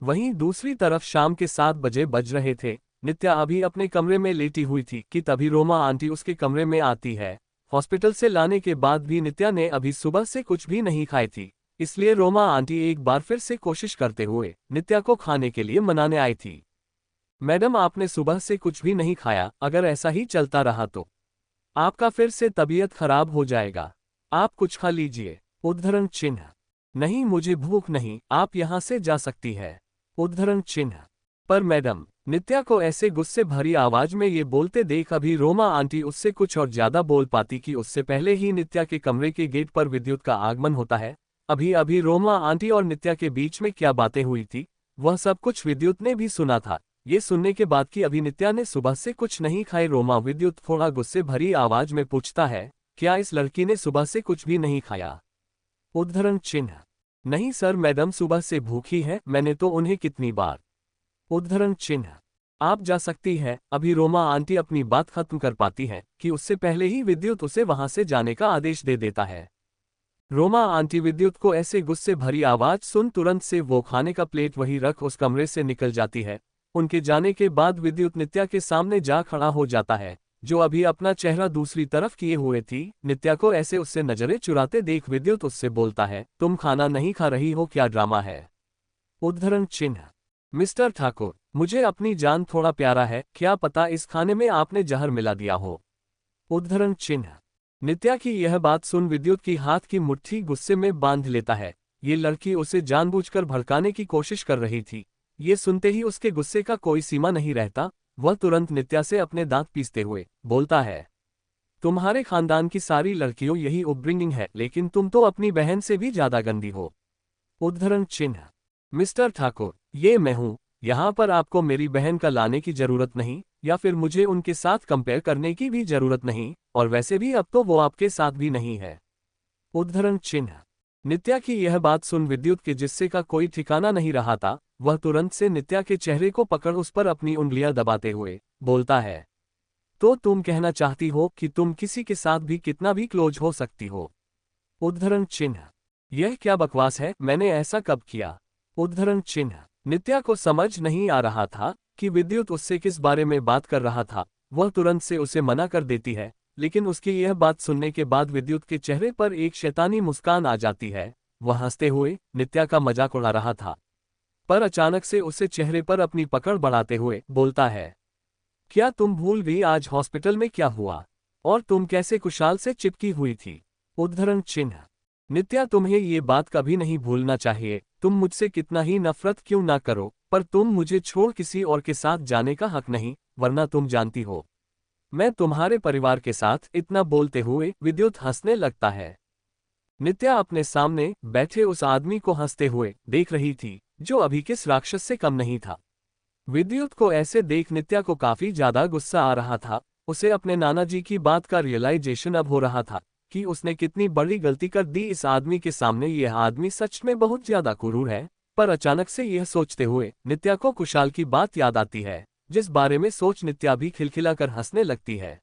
वहीं दूसरी तरफ शाम के 7 बजे बज रहे थे। नित्या अभी अपने कमरे में लेटी हुई थी कि तभी रोमा आंटी उसके कमरे में आती है। हॉस्पिटल से लाने के बाद भी नित्या ने अभी सुबह से कुछ भी नहीं खाई थी, इसलिए रोमा आंटी एक बार फिर से कोशिश करते हुए नित्या को खाने के लिए मनाने आई थी। मैडम, आपने सुबह से कुछ भी नहीं खाया, अगर ऐसा ही चलता रहा तो आपका फिर से तबीयत खराब हो जाएगा। आप कुछ खा लीजिए। उद्धरण चिन्ह। नहीं, मुझे भूख नहीं, आप यहाँ से जा सकती है। उद्धरण चिन्ह। पर मैडम, नित्या को ऐसे गुस्से भरी आवाज में ये बोलते देख अभी रोमा आंटी उससे कुछ और ज्यादा बोल पाती कि उससे पहले ही नित्या के कमरे के गेट पर विद्युत का आगमन होता है। अभी अभी रोमा आंटी और नित्या के बीच में क्या बातें हुई थी, वह सब कुछ विद्युत ने भी सुना था। ये सुनने के बाद कि अभी नित्या ने सुबह से कुछ नहीं खाए, रोमा विद्युत थोड़ा गुस्से भरी आवाज में पूछता है, क्या इस लड़की ने सुबह से कुछ भी नहीं खाया? उद्धरण चिन्ह। नहीं सर, मैडम सुबह से भूखी है, मैंने तो उन्हें कितनी बार। उद्धरण चिन्ह। आप जा सकती है। अभी रोमा आंटी अपनी बात खत्म कर पाती है कि उससे पहले ही विद्युत उसे वहां से जाने का आदेश दे देता है। रोमा आंटी विद्युत को ऐसे गुस्से भरी आवाज सुन तुरंत से वो खाने का प्लेट वहीं रख उस कमरे से निकल जाती है। उनके जाने के बाद विद्युत नित्या के सामने जा खड़ा हो जाता है, जो अभी अपना चेहरा दूसरी तरफ किए हुए थी। नित्या को ऐसे उससे नजरें चुराते देख विद्युत उससे बोलता है, तुम खाना नहीं खा रही हो, क्या ड्रामा है? उद्धरण चिन्ह। मिस्टर ठाकुर, मुझे अपनी जान थोड़ा प्यारा है, क्या पता इस खाने में आपने जहर मिला दिया हो। उद्धरण चिन्ह। नित्या की यह बात सुन विद्युत की हाथ की मुट्ठी गुस्से में बांध लेता है। ये लड़की उसे जानबूझकर भड़काने की कोशिश कर रही थी। ये सुनते ही उसके गुस्से का कोई सीमा नहीं रहता। वह तुरंत नित्या से अपने दांत पीसते हुए बोलता है, तुम्हारे खानदान की सारी लड़कियों यही उपब्रिंगिंग है, लेकिन तुम तो अपनी बहन से भी ज्यादा गंदी हो। उद्धरण चिन्ह। मिस्टर ठाकुर, ये मैं हूं, यहाँ पर आपको मेरी बहन का लाने की जरूरत नहीं, या फिर मुझे उनके साथ कंपेयर करने की भी जरूरत नहीं, और वैसे भी अब तो वो आपके साथ भी नहीं है। उद्धरण चिन्ह। नित्या की यह बात सुन विद्युत के जिस्से का कोई ठिकाना नहीं रहा था। वह तुरंत से नित्या के चेहरे को पकड़ उस पर अपनी उंगलियां दबाते हुए बोलता है, तो तुम कहना चाहती हो कि तुम किसी के साथ भी कितना भी क्लोज हो सकती हो? उद्धरण चिन्ह। यह क्या बकवास है, मैंने ऐसा कब किया? उद्धरण चिन्ह। नित्या को समझ नहीं आ रहा था कि विद्युत उससे किस बारे में बात कर रहा था। वह तुरंत से उसे मना कर देती है, लेकिन उसकी यह बात सुनने के बाद विद्युत के चेहरे पर एक शैतानी मुस्कान आ जाती है। वह हंसते हुए नित्या का मजाक उड़ा रहा था, पर अचानक से उसे चेहरे पर अपनी पकड़ बढ़ाते हुए बोलता है, क्या तुम भूल गई आज हॉस्पिटल में क्या हुआ, और तुम कैसे कुशाल से चिपकी हुई थी? उद्धरण चिन्ह। नित्या, तुम्हें ये बात कभी नहीं भूलना चाहिए। तुम मुझसे कितना ही नफरत क्यों ना करो, पर तुम मुझे छोड़ किसी और के साथ जाने का हक नहीं, वरना तुम जानती हो मैं तुम्हारे परिवार के साथ। इतना बोलते हुए विद्युत हंसने लगता है। नित्या अपने सामने बैठे उस आदमी को हंसते हुए देख रही थी, जो अभी किस राक्षस से कम नहीं था। विद्युत को ऐसे देख नित्या को काफी ज्यादा गुस्सा आ रहा था। उसे अपने नाना जी की बात का रियलाइजेशन अब हो रहा था कि उसने कितनी बड़ी गलती कर दी इस आदमी के सामने। यह आदमी सच में बहुत ज्यादा क्रूर है। पर अचानक से यह सोचते हुए नित्या को कुशाल की बात याद आती है, जिस बारे में सोच नित्या भी खिलखिलाकर हंसने लगती है।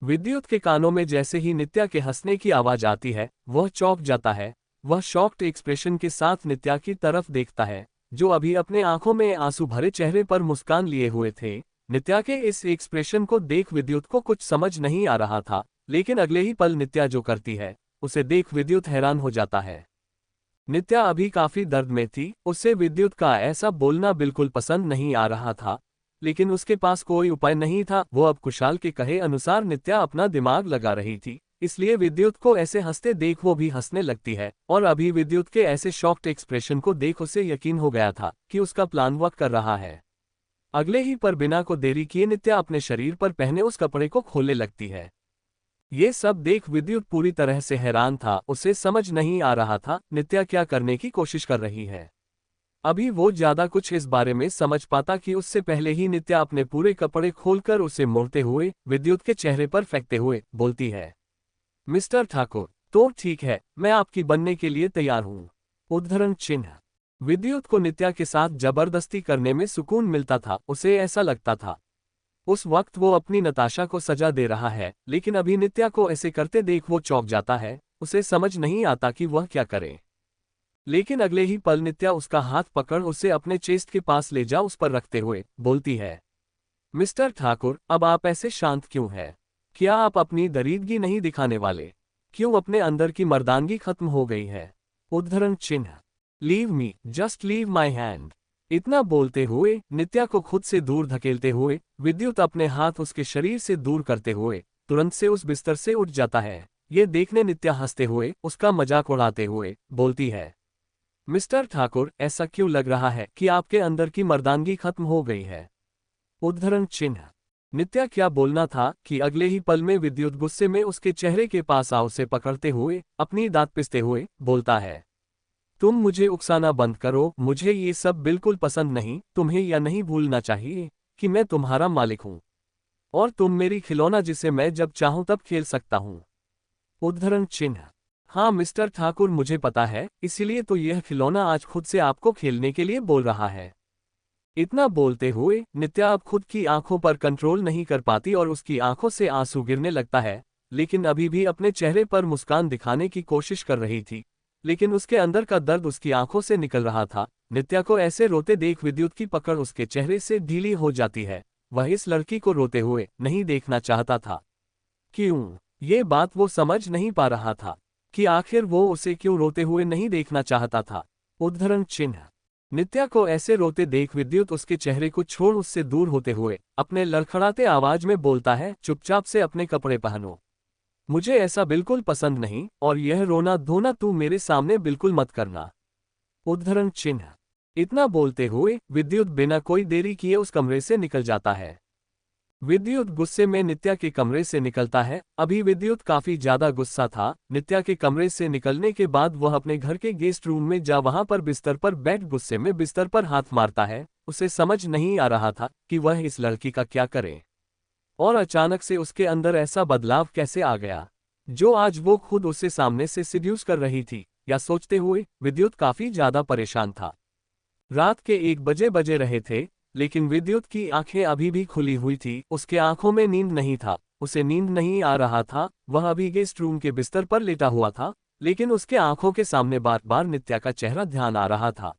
विद्युत के कानों में जैसे ही नित्या के हंसने की आवाज आती है, वह चौंक जाता है। वह शॉक्ड एक्सप्रेशन के साथ नित्या की तरफ देखता है, जो अभी अपने आंखों में आंसू भरे चेहरे पर मुस्कान लिए हुए थे। नित्या के इस एक्सप्रेशन को देख विद्युत को कुछ समझ नहीं आ रहा था, लेकिन अगले ही पल नित्या जो करती है उसे देख विद्युत हैरान हो जाता है। नित्या अभी काफी दर्द में थी। उसे विद्युत का ऐसा बोलना बिल्कुल पसंद नहीं आ रहा था। लेकिन उसके पास कोई उपाय नहीं था। वो अब कुशाल के कहे अनुसार नित्या अपना दिमाग लगा रही थी, इसलिए विद्युत को ऐसे हंसते देख वो भी हंसने लगती है। और अभी विद्युत के ऐसे शॉक्ड एक्सप्रेशन को देख उसे यकीन हो गया था कि उसका प्लान वर्क कर रहा है। अगले ही पर बिना को देरी किए नित्या अपने शरीर पर पहने उस कपड़े को खोलने लगती है। ये सब देख विद्युत पूरी तरह से हैरान था, उसे समझ नहीं आ रहा था नित्या क्या करने की कोशिश कर रही है। अभी वो ज्यादा कुछ इस बारे में समझ पाता कि उससे पहले ही नित्या अपने पूरे कपड़े खोलकर उसे मोड़ते हुए विद्युत के चेहरे पर फेंकते हुए बोलती है, मिस्टर ठाकुर, तो ठीक है, मैं आपकी बनने के लिए तैयार हूँ। उद्धरण चिन्ह। विद्युत को नित्या के साथ जबरदस्ती करने में सुकून मिलता था, उसे ऐसा लगता था उस वक्त वो अपनी नताशा को सजा दे रहा है, लेकिन अभी नित्या को ऐसे करते देख वो चौंक जाता है, उसे समझ नहीं आता कि वह क्या करे। लेकिन अगले ही पल नित्या उसका हाथ पकड़ उसे अपने चेस्ट के पास ले जा उस पर रखते हुए बोलती है, मिस्टर ठाकुर, अब आप ऐसे शांत क्यों हैं? क्या आप अपनी दरीदगी नहीं दिखाने वाले? क्यों अपने अंदर की मर्दानगी खत्म हो गई है? उद्धरण चिन्ह। Leave me, just leave my hand. इतना बोलते हुए नित्या को खुद से दूर धकेलते हुए विद्युत अपने हाथ उसके शरीर से दूर करते हुए तुरंत से उस बिस्तर से उठ जाता है। ये देखने नित्या हंसते हुए उसका मजाक उड़ाते हुए बोलती है, मिस्टर ठाकुर, ऐसा क्यों लग रहा है कि आपके अंदर की मर्दानगी खत्म हो गई है? उद्धरण चिन्ह। नित्या क्या बोलना था कि अगले ही पल में विद्युत गुस्से में उसके चेहरे के पास आ उसे पकड़ते हुए अपनी दांत पिसते हुए बोलता है, तुम मुझे उकसाना बंद करो, मुझे ये सब बिल्कुल पसंद नहीं। तुम्हें यह नहीं भूलना चाहिए कि मैं तुम्हारा मालिक हूं और तुम मेरी खिलौना जिसे मैं जब चाहूं तब खेल सकता हूं। उद्धरण चिन्ह। हाँ मिस्टर ठाकुर, मुझे पता है, इसीलिए तो यह खिलौना आज खुद से आपको खेलने के लिए बोल रहा है। इतना बोलते हुए नित्या अब खुद की आंखों पर कंट्रोल नहीं कर पाती और उसकी आंखों से आंसू गिरने लगता है, लेकिन अभी भी अपने चेहरे पर मुस्कान दिखाने की कोशिश कर रही थी, लेकिन उसके अंदर का दर्द उसकी आंखों से निकल रहा था। नित्या को ऐसे रोते देख विद्युत की पकड़ उसके चेहरे से ढीली हो जाती है। वह इस लड़की को रोते हुए नहीं देखना चाहता था। क्यों? ये बात वो समझ नहीं पा रहा था कि आखिर वो उसे क्यों रोते हुए नहीं देखना चाहता था। उद्धरण चिन्ह। नित्या को ऐसे रोते देख विद्युत उसके चेहरे को छोड़ उससे दूर होते हुए अपने लड़खड़ाते आवाज में बोलता है, चुपचाप से अपने कपड़े पहनो। मुझे ऐसा बिल्कुल पसंद नहीं और यह रोना धोना तू मेरे सामने बिल्कुल मत करना। उद्धरण चिन्ह। इतना बोलते हुए विद्युत बिना कोई देरी किए उस कमरे से निकल जाता है। विद्युत गुस्से में नित्या के कमरे से निकलता है। अभी विद्युत काफी ज्यादा गुस्सा था। नित्या के कमरे से निकलने के बाद वह अपने घर के गेस्ट रूम में जा वहां पर बिस्तर पर बैठ गुस्से में बिस्तर पर हाथ मारता है। उसे समझ नहीं आ रहा था कि वह इस लड़की का क्या करे और अचानक से उसके अंदर ऐसा बदलाव कैसे आ गया जो आज वो खुद उसे सामने से सिड्यूस कर रही थी। या सोचते हुए विद्युत काफी ज्यादा परेशान था। रात के 1 बजे रहे थे, लेकिन विद्युत की आंखें अभी भी खुली हुई थी। उसके आंखों में नींद नहीं था, उसे नींद नहीं आ रहा था। वह अभी गेस्ट रूम के बिस्तर पर लेटा हुआ था, लेकिन उसके आंखों के सामने बार बार नित्या का चेहरा ध्यान आ रहा था।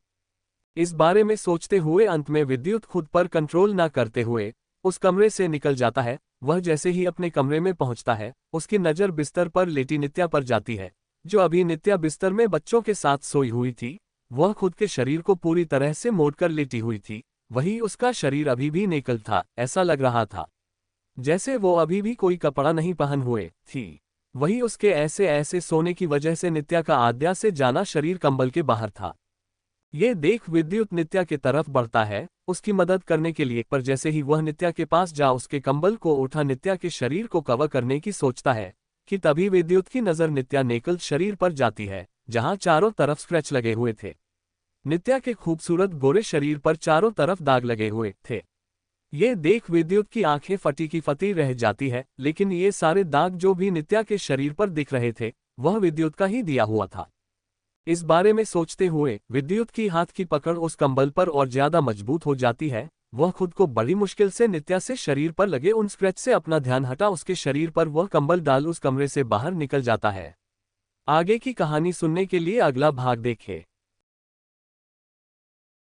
इस बारे में सोचते हुए अंत में विद्युत खुद पर कंट्रोल न करते हुए उस कमरे से निकल जाता है। वह जैसे ही अपने कमरे में पहुंचता है, उसकी नजर बिस्तर पर लेटी नित्या पर जाती है, जो अभी नित्या बिस्तर में बच्चों के साथ सोई हुई थी। वह खुद के शरीर को पूरी तरह से मोड़कर लेटी हुई थी। वही उसका शरीर अभी भी नेकल था। ऐसा लग रहा था जैसे वो अभी भी कोई कपड़ा नहीं पहन हुए थी। वही उसके ऐसे ऐसे सोने की वजह से नित्या का आद्या से जाना शरीर कंबल के बाहर था। ये देख विद्युत नित्या के तरफ बढ़ता है उसकी मदद करने के लिए, पर जैसे ही वह नित्या के पास जा उसके कंबल को उठा नित्या के शरीर को कवर करने की सोचता है कि तभी विद्युत की नजर नित्या नेकल शरीर पर जाती है, जहां चारों तरफ स्क्रैच लगे हुए थे। नित्या के खूबसूरत गोरे शरीर पर चारों तरफ दाग लगे हुए थे। ये देख विद्युत की आंखें फटी की फटी रह जाती है, लेकिन ये सारे दाग जो भी नित्या के शरीर पर दिख रहे थे वह विद्युत का ही दिया हुआ था। इस बारे में सोचते हुए विद्युत की हाथ की पकड़ उस कंबल पर और ज्यादा मजबूत हो जाती है। वह खुद को बड़ी मुश्किल से नित्या से शरीर पर लगे उन स्क्रैच से अपना ध्यान हटा उसके शरीर पर वह कंबल डाल उस कमरे से बाहर निकल जाता है। आगे की कहानी सुनने के लिए अगला भाग देखें।